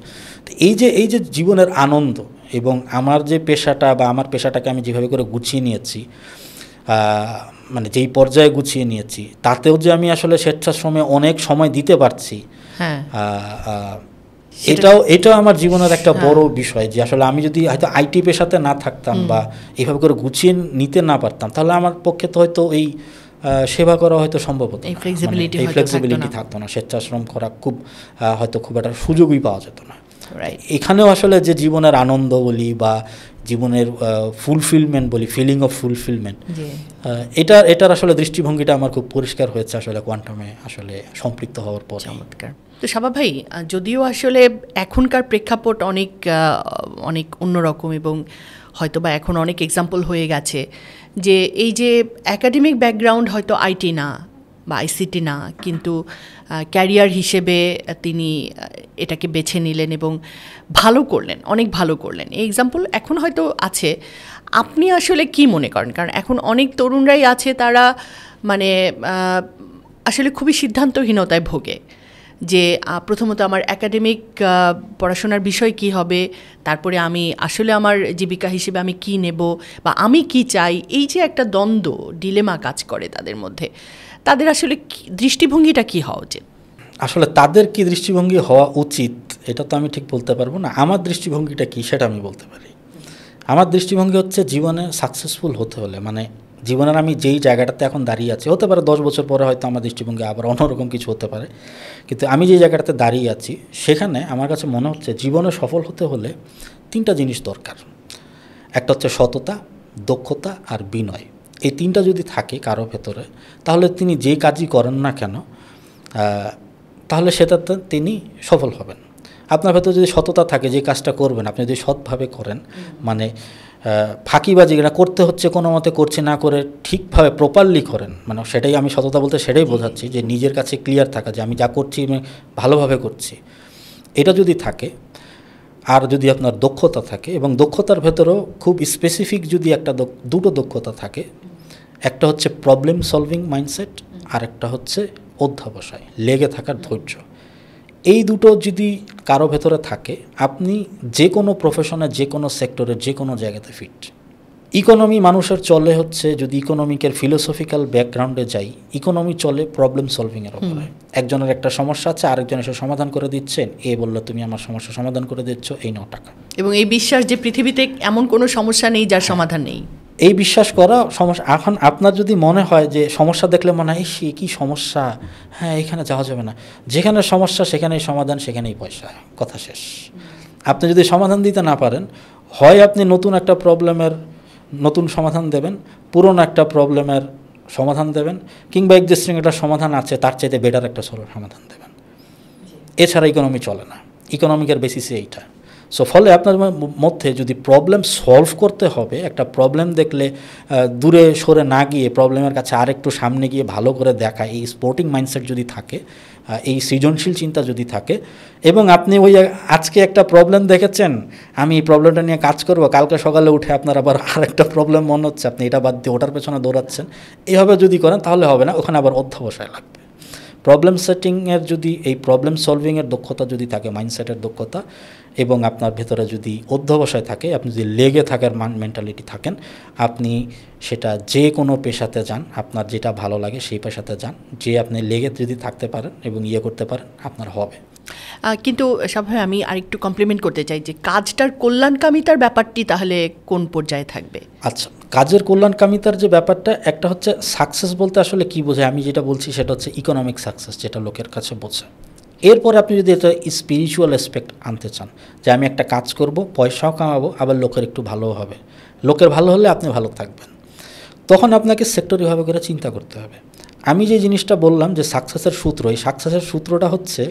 তো এই যে জীবনের আনন্দ এবং আমার যে পেশাটা বা আমার পেশাটাকে আমি যেভাবে করে গুছিয়ে নিয়েছি, মানে যেই পর্যায়ে গুছিয়ে নিয়েছি, তাতেও যে আমি আসলে স্বেচ্ছাশ্রমে অনেক সময় দিতে পারছি, এটাও আমার জীবনের একটা বড় বিষয়। যে আসলে আমি যদি হয়তো আইটি পেশাতে না থাকতাম বা এইভাবে করে গুছিয়ে নিতে না পারতাম, তাহলে আমার পক্ষে তো হয়তো এই সেবা করা হয়তো সম্ভব হতো, এই ফ্লেক্সিবিলিটি থাকতো না, স্বেচ্ছাশ্রম করা হয়তো খুব একটা সুযোগই পাওয়া যেত না। এখানেও আসলে যে জীবনের আনন্দ বলি বা জীবনের ফুলফিলমেন্ট বলি, ফিলিং অফ ফুলফিলমেন্ট, এটার আসলে দৃষ্টিভঙ্গিটা আমার খুব পরিষ্কার হয়েছে আসলে কোয়ান্টামে আসলে সম্পৃক্ত হওয়ার পর। চমৎকার। তো শাবা ভাই, যদিও আসলে এখনকার প্রেক্ষাপট অনেক অন্যরকম এবং হয়তো বা এখন অনেক এক্সাম্পল হয়ে গেছে, যে এই যে একাডেমিক ব্যাকগ্রাউন্ড হয়তো আইটি না বা আইসিটি না, কিন্তু ক্যারিয়ার হিসেবে তিনি এটাকে বেছে নিলেন এবং ভালো করলেন, অনেক ভালো করলেন, এই এক্সাম্পল এখন হয়তো আছে। আপনি আসলে কি মনে করেন? কারণ এখন অনেক তরুণরাই আছে, তারা মানে আসলে খুবই সিদ্ধান্তহীনতায় ভোগে, যে প্রথমত আমার একাডেমিক পড়াশোনার বিষয় কি হবে, তারপরে আমি আসলে আমার জীবিকা হিসেবে আমি কি নেব বা আমি কি চাই, এই যে একটা দ্বন্দ্ব, ডিলেমা কাজ করে তাদের মধ্যে, তাদের আসলে দৃষ্টিভঙ্গিটা কি হওয়া উচিত? আসলে তাদের কি দৃষ্টিভঙ্গি হওয়া উচিত এটা তো আমি ঠিক বলতে পারবো না। আমার দৃষ্টিভঙ্গিটা কি সেটা আমি বলতে পারি। আমার দৃষ্টিভঙ্গি হচ্ছে, জীবনে সাকসেসফুল হতে হলে, মানে জীবনের আমি যেই জায়গাটাতে এখন দাঁড়িয়ে আছি, হতে পারে 10 বছর পরে হয়তো আমার দৃষ্টিভঙ্গি আবার অন্যরকম কিছু হতে পারে, কিন্তু আমি যে জায়গাটাতে দাঁড়িয়ে আছি সেখানে আমার কাছে মনে হচ্ছে জীবনে সফল হতে হলে 3টা জিনিস দরকার। একটা হচ্ছে সততা, দক্ষতা আর বিনয়। এই 3টা যদি থাকে কারো ভেতরে, তাহলে তিনি যে কাজই করেন না কেন, তাহলে সেটাতে তিনি সফল হবেন। আপনার ভেতরে যদি সততা থাকে, যে কাজটা করবেন আপনি যদি সৎভাবে করেন, মানে ফাঁকিবাজি এটা করতে হচ্ছে কোনো মতে করছি না করে ঠিকভাবে প্রপারলি করেন, মানে সেটাই আমি সততা বলতে সেটাই বোঝাচ্ছি, যে নিজের কাছে ক্লিয়ার থাকা যে আমি যা করছি আমি ভালোভাবে করছি, এটা যদি থাকে। আর যদি আপনার দক্ষতা থাকে, এবং দক্ষতার ভেতরেও খুব স্পেসিফিক যদি দুটো দক্ষতা থাকে, একটা হচ্ছে প্রবলেম সলভিং মাইন্ডসেট, আর একটা হচ্ছে অধ্যবসায়, লেগে থাকার ধৈর্য। এই দুটো যদি কারো ভেতরে থাকে, আপনি যে কোনো প্রফেশনে, যে কোনো সেক্টরে, যে কোনো জায়গাতে ফিট। ইকোনমি মানুষের চলে হচ্ছে, যদি ইকোনমিকের ফিলোসফিক্যাল ব্যাকগ্রাউন্ডে যাই, ইকোনমি চলে প্রবলেম সলভিংয়ের উপরে। একজনের একটা সমস্যা আছে, আরেকজন এসে সমাধান করে দিচ্ছেন, বললো তুমি আমার সমস্যা সমাধান করে দিচ্ছ, এই 9 টাকা। এবং এই বিশ্বাস যে পৃথিবীতে এমন কোনো সমস্যা নেই যার সমাধান নেই, এই বিশ্বাস করা সমস্যা। এখন আপনার যদি মনে হয় যে সমস্যা দেখলে মনে হয় সে কী সমস্যা, হ্যাঁ এখানে যাওয়া যাবে না, যেখানে সমস্যা সেখানেই সমাধান, সেখানেই পয়সা, কথা শেষ। আপনি যদি সমাধান দিতে না পারেন, হয় আপনি নতুন একটা প্রবলেমের নতুন সমাধান দেবেন, পুরনো একটা প্রবলেমের সমাধান দেবেন, কিংবা এক্সিস্টিং একটা সমাধান আছে তার চাইতে বেটার একটা সমাধান দেবেন। এছাড়া ইকোনমি চলে না, ইকোনমিকের বেসিসে এইটা। সো ফলে আপনার মধ্যে যদি প্রবলেম সলভ করতে হবে, একটা প্রবলেম দেখলে দূরে সরে না গিয়ে প্রবলেমের কাছে আরেকটু সামনে গিয়ে ভালো করে দেখা, এই স্পোর্টিং মাইন্ডসেট যদি থাকে, এই সৃজনশীল চিন্তা যদি থাকে, এবং আপনি ওই আজকে একটা প্রবলেম দেখেছেন, আমি এই প্রবলেমটা নিয়ে কাজ করব, কালকে সকালে উঠে আপনার আবার আরেকটা প্রবলেম মনে হচ্ছে, আপনি এটা বাদ দিয়ে ওটার পেছনে দৌড়াচ্ছেন, এইভাবে যদি করেন তাহলে হবে না, ওখানে আবার অধ্যবসায় লাগবে। প্রবলেম সেটিংয়ের যদি, এই প্রবলেম সলভিংয়ের দক্ষতা যদি থাকে, মাইন্ডসেটের দক্ষতা, এবং আপনার ভেতরে যদি অধ্যবসায় থাকে, আপনি যদি লেগে থাকার মেন্টালিটি থাকেন, আপনি সেটা যে কোনো পেশাতে যান, আপনার যেটা ভালো লাগে সেই পেশাতে যান, যে আপনি লেগে যদি থাকতে পারেন এবং করতে পারেন, আপনার হবে। কিন্তু স্বাভাবিক আমি আরেকটু কমপ্লিমেন্ট করতে চাই যে কাজটার কল্যাণকামিতার ব্যাপারটি তাহলে কোন পর্যায়ে থাকবে? আচ্ছা, কাজের কল্যাণকামিতার যে ব্যাপারটা, একটা হচ্ছে সাকসেস বলতে আসলে কি বোঝায়, আমি যেটা বলছি সেটা হচ্ছে ইকোনমিক সাকসেস, যেটা লোকের কাছে বোঝে। এরপরে আপনি যদি এটা স্পিরিচুয়াল অ্যাসপেক্ট আনতে চান, যে আমি একটা কাজ করব, পয়সাও কামাবো, আবার লোকের একটু ভালোও হবে, লোকের ভালো হলে আপনি ভালো থাকবেন, তখন আপনাকে সেক্টরিভাবে করে চিন্তা করতে হবে। আমি যে জিনিসটা বললাম যে সাকসেসের সূত্র, এই সাকসেসের সূত্রটা হচ্ছে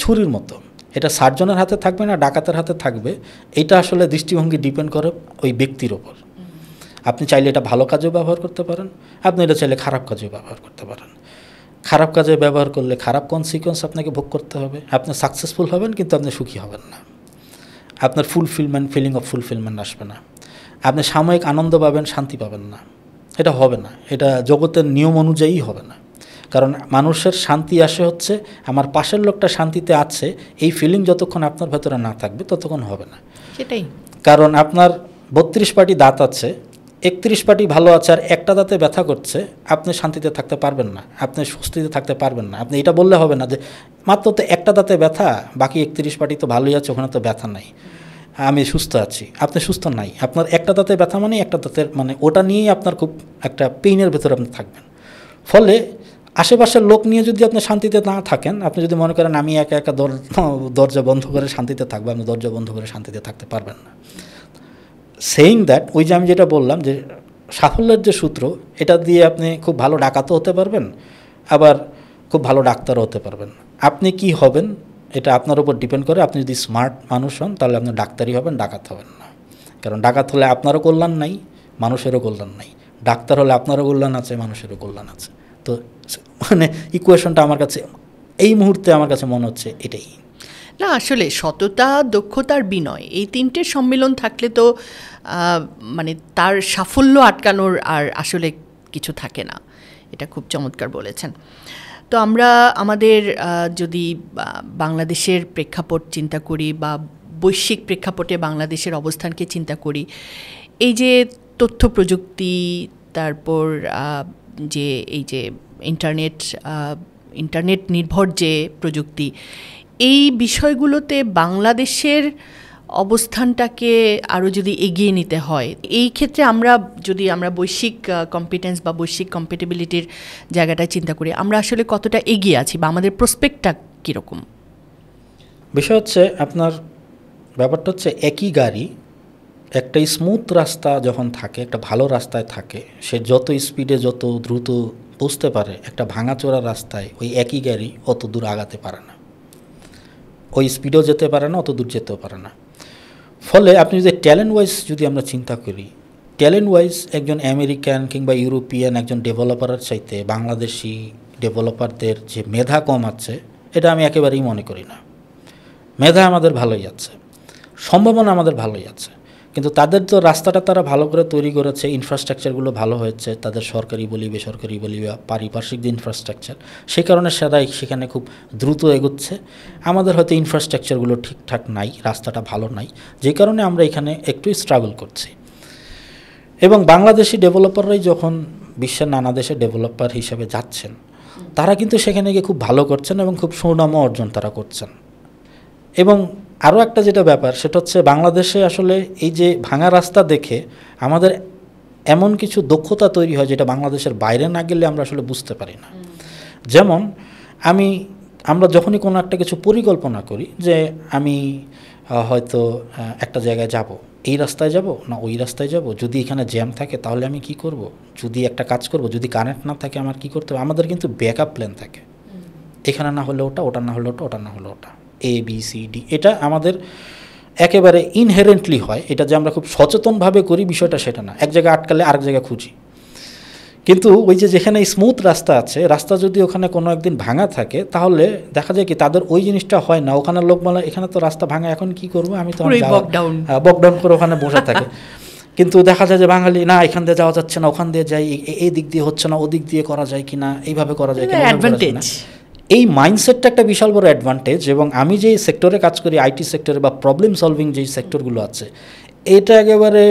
ছুরির মতো। এটা সার্জনের হাতে থাকবে না ডাকাতের হাতে থাকবে, এটা আসলে দৃষ্টিভঙ্গি ডিপেন্ড করে ওই ব্যক্তির ওপর। আপনি চাইলে এটা ভালো কাজেও ব্যবহার করতে পারেন, আপনি এটা চাইলে খারাপ কাজেও ব্যবহার করতে পারেন। খারাপ কাজে ব্যবহার করলে খারাপ কনসিকোয়েন্স আপনাকে ভোগ করতে হবে, আপনি সাকসেসফুল হবেন কিন্তু আপনি সুখী হবেন না, আপনার ফিলিং অফ ফুলফিলমেন্ট আসবে না, আপনি সাময়িক আনন্দ পাবেন, শান্তি পাবেন না, এটা হবে না, এটা জগতের নিয়ম অনুযায়ী হবে না। কারণ মানুষের শান্তি আসে হচ্ছে আমার পাশের লোকটা শান্তিতে আছে, এই ফিলিং যতক্ষণ আপনার ভেতরে না থাকবে ততক্ষণ হবে না। সেটাই, কারণ আপনার 32 পাটি দাঁত আছে, 31 পাটি ভালো আছে আর একটা দাঁতে ব্যথা করছে, আপনি শান্তিতে থাকতে পারবেন না, আপনি স্বস্তিতে থাকতে পারবেন না। আপনি এটা বললে হবে না যে মাত্র তো একটা দাঁতে ব্যথা, বাকি 31 পাটি তো ভালোই আছে, ওখানে তো ব্যথা নাই, আমি সুস্থ আছি। আপনি সুস্থ নাই, আপনার একটা দাঁতে ব্যথা মানে একটা দাঁতের মানে ওটা নিয়েই আপনার খুব একটা পেইনের ভেতরে আপনি থাকবেন। ফলে আশেপাশের লোক নিয়ে যদি আপনি শান্তিতে না থাকেন, আপনি যদি মনে করেন আমি একা একা দরজা বন্ধ করে শান্তিতে থাকবো, আপনি দরজা বন্ধ করে শান্তিতে থাকতে পারবেন না। সেইং দ্যাট, ওই যে আমি যেটা বললাম যে সাফল্যের যে সূত্র, এটা দিয়ে আপনি খুব ভালো ডাকাতও হতে পারবেন, আবার খুব ভালো ডাক্তারও হতে পারবেন। আপনি কি হবেন এটা আপনার উপর ডিপেন্ড করে। আপনি যদি স্মার্ট মানুষ হন তাহলে আপনি ডাক্তারই হবেন, ডাকাত হবেন না। কারণ ডাকাত হলে আপনারও কল্যাণ নাই, মানুষেরও কল্যাণ নাই। ডাক্তার হলে আপনারও কল্যাণ আছে, মানুষেরও কল্যাণ আছে। তো মানে ইকুয়েশনটা আমার কাছে এই মুহূর্তে আমার কাছে মনে হচ্ছে এটাই। না আসলে সততা, দক্ষতার বিনয়, এই তিনটের সম্মিলন থাকলে তো মানে তার সাফল্য আটকানোর আর আসলে কিছু থাকে না। এটা খুব চমৎকার বলেছেন। তো আমরা আমাদের যদি বাংলাদেশের প্রেক্ষাপট চিন্তা করি বা বৈশ্বিক প্রেক্ষাপটে বাংলাদেশের অবস্থানকে চিন্তা করি, এই যে তথ্য প্রযুক্তি, তারপর যে এই যে ইন্টারনেট নির্ভর যে প্রযুক্তি, এই বিষয়গুলোতে বাংলাদেশের অবস্থানটাকে আরও যদি এগিয়ে নিতে হয়, এই ক্ষেত্রে আমরা বৈশ্বিক কম্পিটেন্স বা বৈশ্বিক কম্পিটেবিলিটির জায়গাটা চিন্তা করি, আমরা আসলে কতটা এগিয়ে আছি বা আমাদের প্রসপেক্টটা কীরকম? বিষয় হচ্ছে আপনার ব্যাপারটা হচ্ছে একই গাড়ি একটা স্মুথ রাস্তা যখন থাকে, একটা ভালো রাস্তায় থাকে, সে যত স্পিডে যত দ্রুত পৌঁছতে পারে, একটা ভাঙাচোরা রাস্তায় ওই একই গাড়ি অত দূর আগাতে পারে না, ওই স্পিডেও যেতে পারে না, অত দূর যেতেও পারে না। ফলে আপনি যদি ট্যালেন্ট ওয়াইজ যদি আমরা চিন্তা করি, ট্যালেন্ট ওয়াইজ একজন আমেরিকান কিংবা ইউরোপিয়ান একজন ডেভেলপারের চাইতে বাংলাদেশি ডেভেলপারদের যে মেধা কম আছে, এটা আমি একেবারেই মনে করি না। মেধা আমাদের ভালোই আছে, সম্ভাবনা আমাদের ভালোই আছে, কিন্তু তাদের তো রাস্তাটা তারা ভালো করে তৈরি করেছে, ইনফ্রাস্ট্রাকচারগুলো ভালো হয়েছে, তাদের সরকারি বলি বেসরকারি বলি বা পারিপার্শ্বিক যে ইনফ্রাস্ট্রাকচার, সেই কারণে সেখানে খুব দ্রুত এগোচ্ছে। আমাদের হয়তো ইনফ্রাস্ট্রাকচারগুলো ঠিকঠাক নাই, রাস্তাটা ভালো নাই, যে কারণে আমরা এখানে একটু স্ট্রাগল করছি। এবং বাংলাদেশি ডেভেলপাররাই যখন বিশ্বের নানা দেশে ডেভেলপার হিসেবে যাচ্ছেন, তারা কিন্তু সেখানে গিয়ে খুব ভালো করছেন এবং খুব সুনামও অর্জন তারা করছেন। এবং আরও একটা যেটা ব্যাপার, সেটা হচ্ছে বাংলাদেশে আসলে এই যে ভাঙা রাস্তা দেখে আমাদের এমন কিছু দক্ষতা তৈরি হয় যেটা বাংলাদেশের বাইরে না গেলে আমরা আসলে বুঝতে পারি না। যেমন আমরা যখনই কোনো একটা কিছু পরিকল্পনা করি যে আমি হয়তো একটা জায়গায় যাব, এই রাস্তায় যাব না ওই রাস্তায় যাব, যদি এখানে জ্যাম থাকে তাহলে আমি কি করব, যদি একটা কাজ করব, যদি কারেন্ট না থাকে আমার কি করতে হবে, আমাদের কিন্তু ব্যাকআপ প্ল্যান থাকে। এখানে না হলে ওটা, ওটা না হলে ওটা, ওটা না হলে ওটা, ABCD। এটা আমাদের একেবারে ইনহেরেন্টলি হয়। এটা যে আমরা খুব সচেতনভাবে করি বিষয়টা সেটা না, এক জায়গায় আটকালে আরেক জায়গায় খুঁজি। কিন্তু ওই যে যেখানে স্মুথ রাস্তা আছে, রাস্তা যদি ওখানে কোনো একদিন ভাঙা থাকে তাহলে দেখা যায় কি তাদের ওই জিনিসটা হয় না। ওখানে লোক বলে এখানে তো রাস্তা ভাঙা, এখন কি করবো, আমি তো বকডাউন করে ওখানে বসে থাকে। কিন্তু দেখা যায় যে বাঙালি না, এখান দিয়ে যাওয়া যাচ্ছে না, ওখান দিয়ে যাই, এই দিক দিয়ে হচ্ছে না, ওদিক দিয়ে করা যায় কিনা, এইভাবে করা যায় কিনা। এই মাইন্ডসেটটা একটা বিশাল বড় অ্যাডভান্টেজ। এবং আমি যেই সেক্টরে কাজ করি, আইটি সেক্টরে বা প্রবলেম সলভিং যেই সেক্টরগুলো আছে, এটা একেবারে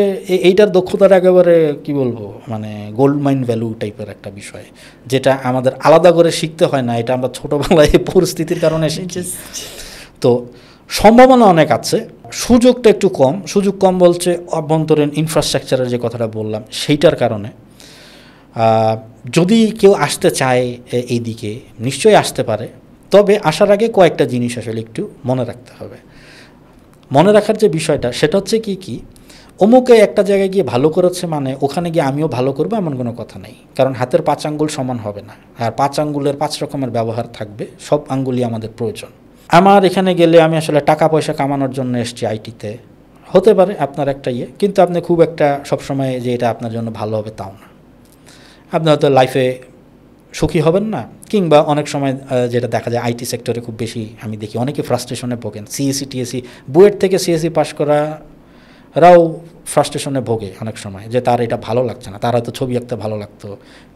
এইটার দক্ষতার একেবারে কি বলবো, মানে গোল্ড মাইন ভ্যালু টাইপের একটা বিষয়, যেটা আমাদের আলাদা করে শিখতে হয় না, এটা আমরা ছোটোবেলায় পরিস্থিতির কারণে শিখি। তো সম্ভাবনা অনেক আছে, সুযোগটা একটু কম। সুযোগ কম বলছে অভ্যন্তরীণ ইনফ্রাস্ট্রাকচারের যে কথাটা বললাম সেইটার কারণে। যদি কেউ আসতে চায় এই দিকে নিশ্চয়ই আসতে পারে, তবে আসার আগে কয়েকটা জিনিস আসলে একটু মনে রাখতে হবে। মনে রাখার যে বিষয়টা সেটা হচ্ছে কি অমুকে একটা জায়গায় গিয়ে ভালো করেছে মানে ওখানে গিয়ে আমিও ভালো করবো এমন কোনো কথা নেই। কারণ হাতের 5 আঙ্গুল সমান হবে না, আর 5 আঙ্গুলের 5 রকমের ব্যবহার থাকবে, সব আঙ্গুলই আমাদের প্রয়োজন। আমার এখানে গেলে আমি আসলে টাকা পয়সা কামানোর জন্য এসেছি আইটিতে, হতে পারে আপনার একটা কিন্তু আপনি খুব একটা সবসময় যে এটা আপনার জন্য ভালো হবে তাও না। আপনি হয়তো লাইফে সুখী হবেন না, কিংবা অনেক সময় যেটা দেখা যায় আইটি সেক্টরে খুব বেশি আমি দেখি অনেকে ফ্রাস্ট্রেশনে ভোগেন। সিএসসি টিএসসি বুয়েট থেকে সিএসসি পাশ করারাও ফ্রাস্ট্রেশনে ভোগে অনেক সময়, যে তার এটা ভালো লাগছে না, তার হয়তো ছবি আঁকতে ভালো লাগতো,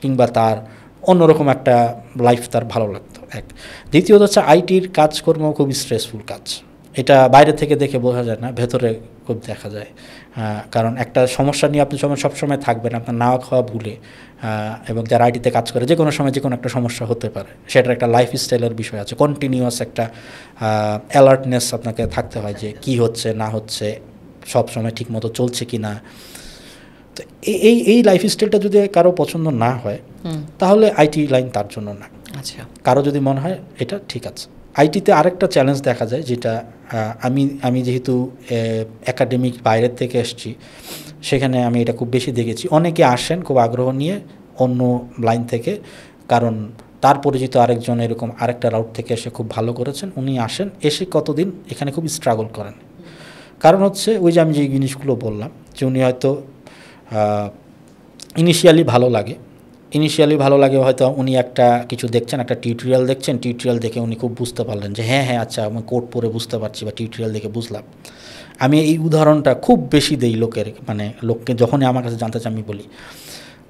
কিংবা তার অন্যরকম একটা লাইফ তার ভালো লাগতো। দ্বিতীয়ত হচ্ছে আইটির কাজকর্ম খুবই স্ট্রেসফুল কাজ, এটা বাইরে থেকে দেখে বোঝা যায় না, ভেতরে খুব দেখা যায়। কারণ একটা সমস্যা নিয়ে আপনি সবসময় থাকবেন, আপনার নাওয়া খাওয়া ভুলে, এবং যারা আইটিতে কাজ করে যে কোনো সময় যে কোনো একটা সমস্যা হতে পারে, সেটার একটা লাইফ স্টাইলের বিষয় আছে, কন্টিনিউয়াস একটা অ্যালার্টনেস আপনাকে থাকতে হয় যে কি হচ্ছে না হচ্ছে, সব সময় ঠিক মতো চলছে কি না। তো এই লাইফ স্টাইলটা যদি কারো পছন্দ না হয় তাহলে আইটি লাইন তার জন্য না। আচ্ছা, কারো যদি মনে হয় এটা ঠিক আছে। আইটিতে আরেকটা চ্যালেঞ্জ দেখা যায়, যেটা আমি যেহেতু একাডেমিক বাইরের থেকে এসেছি, সেখানে আমি এটা খুব বেশি দেখেছি। অনেকে আসেন খুব আগ্রহ নিয়ে অন্য লাইন থেকে, কারণ তার পরিচিত আরেকজন এরকম আরেকটা রাউট থেকে এসে খুব ভালো করেছেন, উনি আসেন, এসে কতদিন এখানে খুব স্ট্রাগল করেন। কারণ হচ্ছে ওই যে আমি যে জিনিসগুলো বললাম, যে উনি হয়তো ইনিশিয়ালি ভালো লাগে হয়তো উনি একটা কিছু দেখছেন, একটা টিউটোরিয়াল দেখছেন, টিউটোরিয়াল দেখে উনি খুব বুঝতে পারলেন যে হ্যাঁ আচ্ছা আমি কোড পড়ে বুঝতে পারছি বা টিউটোরিয়াল দেখে বুঝলাম। আমি এই উদাহরণটা খুব বেশি দেই লোককে যখনই আমার কাছে জানতে চাই, আমি বলি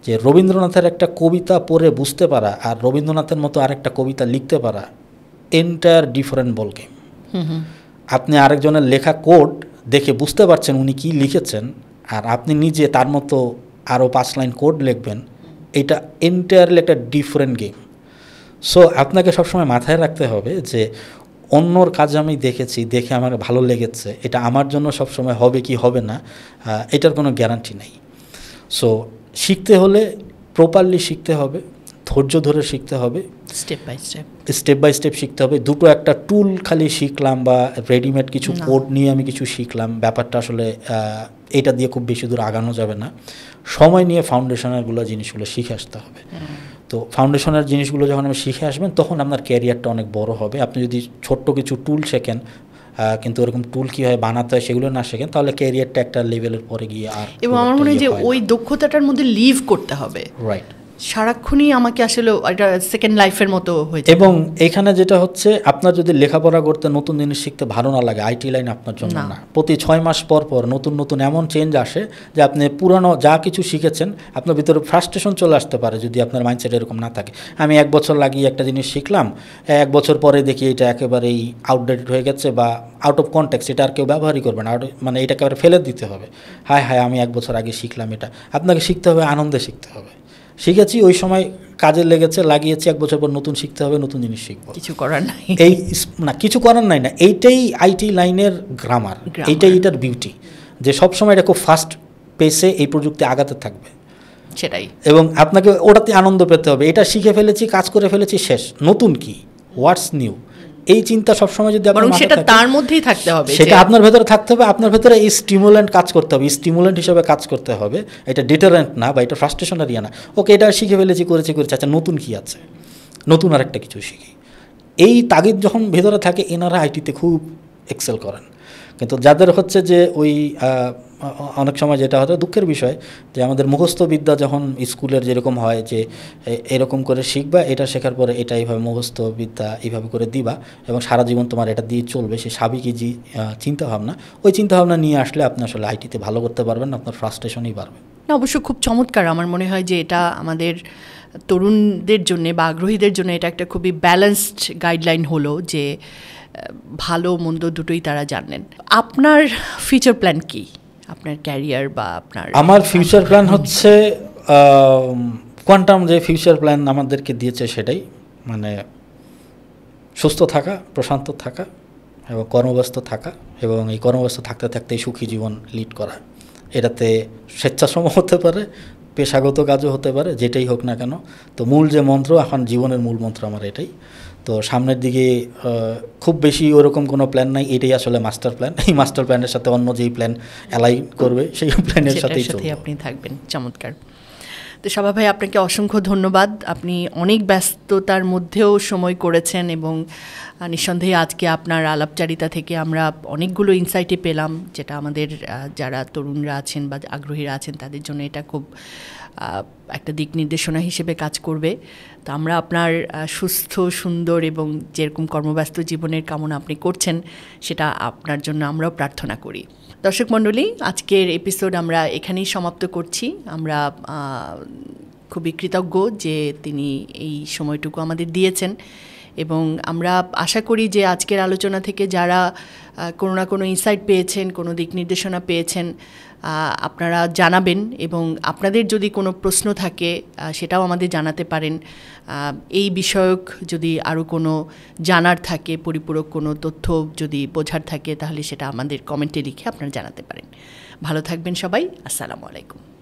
যে রবীন্দ্রনাথের একটা কবিতা পড়ে বুঝতে পারা আর রবীন্দ্রনাথের মতো আরেকটা কবিতা লিখতে পারা এন্টায়ার ডিফারেন্ট বল গেম। আপনি আরেকজনের লেখা কোড দেখে বুঝতে পারছেন উনি কি লিখেছেন, আর আপনি নিজে তার মতো আরও 5 লাইন কোড লিখবেন, এটা এন্টায়ারলি একটা ডিফারেন্ট গেম। সো আপনাকে সবসময় মাথায় রাখতে হবে যে অন্যর কাজ আমি দেখে আমার ভালো লেগেছে, এটা আমার জন্য সবসময় হবে কি হবে না এটার কোনো গ্যারান্টি নেই। সো শিখতে হলে প্রপারলি শিখতে হবে, ধৈর্য ধরে শিখতে হবে, স্টেপ বাই স্টেপ শিখতে হবে। দুটো একটা টুল খালি শিখলাম বা রেডিমেড কিছু কোড নিয়ে আমি কিছু শিখলাম, ব্যাপারটা আসলে এটা দিয়ে খুব বেশি দূর আগানো যাবে না। সময় নিয়ে ফাউন্ডেশনারগুলো জিনিসগুলো শিখে আসতে হবে। তো ফাউন্ডেশনের জিনিসগুলো যখন আপনি শিখে আসবেন তখন আপনার ক্যারিয়ারটা অনেক বড় হবে। আপনি যদি ছোট্ট কিছু টুল শেখেন কিন্তু ওরকম টুল কীভাবে বানাতে হয় সেগুলো না শেখেন, তাহলে ক্যারিয়ারটা একটা লেভেলের পরে গিয়ে আর, এবং আমার মনে হয় যে ওই দক্ষতাটার মধ্যে লিভ করতে হবে, রাইট, সারাক্ষণই আমাকে আসলে এটা সেকেন্ড লাইফের মতো হয়েছে। এবং এখানে যেটা হচ্ছে, আপনার যদি লেখাপড়া করতে নতুন জিনিস শিখতে ভালো না লাগে, আইটি লাইন আপনার জন্য না। প্রতি 6 মাস পর নতুন এমন চেঞ্জ আসে যে আপনি পুরানো যা কিছু শিখেছেন আপনার ভিতরে ফ্রাস্ট্রেশন চলে আসতে পারে যদি আপনার মাইন্ডসেট এরকম না থাকে। আমি 1 বছর লাগিয়ে একটা জিনিস শিখলাম, 1 বছর পরে দেখি এটা একেবারেই আউটডেটেড হয়ে গেছে বা আউট অফ কনটেক্সট, এটা আর কেউ ব্যবহারই করবে না, মানে এটাকে একেবারে ফেলে দিতে হবে। হায় আমি 1 বছর আগে শিখলাম, এটা আপনাকে শিখতে হবে, আনন্দে শিখতে হবে। শিখেছি ওই সময় কাজে লেগেছে, লাগিয়েছি, 1 বছর পর নতুন শিখতে হবে, নতুন জিনিস শিখবো, কিছু করার নাই। কিছু করার নাই না, এইটাই আইটি লাইনের গ্রামার, এটার বিউটি, যে সবসময় এটা খুব ফাস্ট পেসে এই প্রযুক্তি আগাতে থাকবে, সেটাই। এবং আপনাকে ওটাতে আনন্দ পেতে হবে। এটা শিখে ফেলেছি, কাজ করে ফেলেছি, শেষ, নতুন কি, হোয়াটস নিউ, এই চিন্তা সবসময় যদি আপনার সেটা তার মধ্যেই থাকতে হবে, সেটা আপনার ভেতরে থাকতে হবে। আপনার ভেতরে এই স্টিমুলেন্ট কাজ করতে হবে, স্টিমুলেন্ট হিসেবে কাজ করতে হবে, এটা ডিটারেন্ট না বা এটা ফ্রাস্ট্রেশনের ইয়ে না। ওকে, এটা শিখে ফেলেছি, করেছি, আচ্ছা নতুন কি আছে, নতুন আরেকটা কিছু শিখি। এই তাগিদ যখন ভেতরে থাকে, এনারা আইটিতে খুব এক্সেল করেন। কিন্তু যাদের হচ্ছে যে ওই অনেক সময় যেটা হতো দুঃখের বিষয়, যে আমাদের মুখস্থ বিদ্যা যখন স্কুলের যেরকম হয় যে এরকম করে শিখবা, এটা শেখার পরে এটা এইভাবে মুখস্থ বিদ্যা এইভাবে করে দিবা এবং সারা জীবন তোমার এটা দিয়ে চলবে, সে সাবেকি যে চিন্তাভাবনা, ওই চিন্তাভাবনা নিয়ে আসলে আপনি আসলে আইটিতে ভালো করতে পারবেন না, আপনার ফ্রাস্ট্রেশনই বাড়বে। না, অবশ্য খুব চমৎকার। আমার মনে হয় যে এটা আমাদের তরুণদের জন্য বা আগ্রহীদের জন্য এটা একটা খুবই ব্যালেন্সড গাইডলাইন হলো, যে ভালো মন্দ দুটোই তারা জানেন। আপনার ফিউচার প্ল্যান কি, আপনার ক্যারিয়ার বা আপনার? আমার ফিউচার প্ল্যান হচ্ছে কোয়ান্টাম যে ফিউচার প্ল্যান আমাদেরকে দিয়েছে সেটাই, মানে সুস্থ থাকা, প্রশান্ত থাকা এবং কর্মব্যস্ত থাকা, এবং এই কর্মব্যস্ত থাকতে থাকতেই সুখী জীবন লিড করা। এটাতে স্বেচ্ছাশ্রম হতে পারে, পেশাগত কাজও হতে পারে, যেটাই হোক না কেন। তো মূল যে মন্ত্র, এখন জীবনের মূল মন্ত্র আমার এটাই। তো সামনের দিকে খুব বেশি ওরকম কোনো প্ল্যান নাই, এটাই আসলে মাস্টার প্ল্যান। এই মাস্টার প্ল্যানের সাথে অন্য যেই প্ল্যান অ্যালাইন করবে সেই প্ল্যানের সাথেই আপনি থাকবেন। চমৎকার। তো শভা ভাই, আপনাকে অসংখ্য ধন্যবাদ। আপনি অনেক ব্যস্ততার মধ্যেও সময় করেছেন এবং নিঃসন্দেহে আজকে আপনার আলাপচারিতা থেকে আমরা অনেকগুলো ইনসাইটে পেলাম, যেটা আমাদের যারা তরুণরা আছেন বা আগ্রহীরা আছেন তাদের জন্য এটা খুব একটা দিক নির্দেশনা হিসেবে কাজ করবে। তো আমরা আপনার সুস্থ, সুন্দর এবং যেরকম কর্মব্যস্ত জীবনের কামনা আপনি করছেন সেটা আপনার জন্য আমরাও প্রার্থনা করি। দর্শক মণ্ডলী, আজকের এপিসোড আমরা এখানেই সমাপ্ত করছি। আমরা খুবই কৃতজ্ঞ যে তিনি এই সময়টুকু আমাদের দিয়েছেন এবং আমরা আশা করি যে আজকের আলোচনা থেকে যারা কোনো না কোনো ইনসাইট পেয়েছেন, কোনো দিক নির্দেশনা পেয়েছেন, আপনারা জানাবেন এবং আপনাদের যদি কোনো প্রশ্ন থাকে সেটাও আমাদের জানাতে পারেন। এই বিষয়ক যদি আরও কোনো জানার থাকে, পরিপূরক কোনো তথ্য যদি বোঝার থাকে, তাহলে সেটা আমাদের কমেন্টে লিখে আপনারা জানাতে পারেন। ভালো থাকবেন সবাই। আসসালামু আলাইকুম।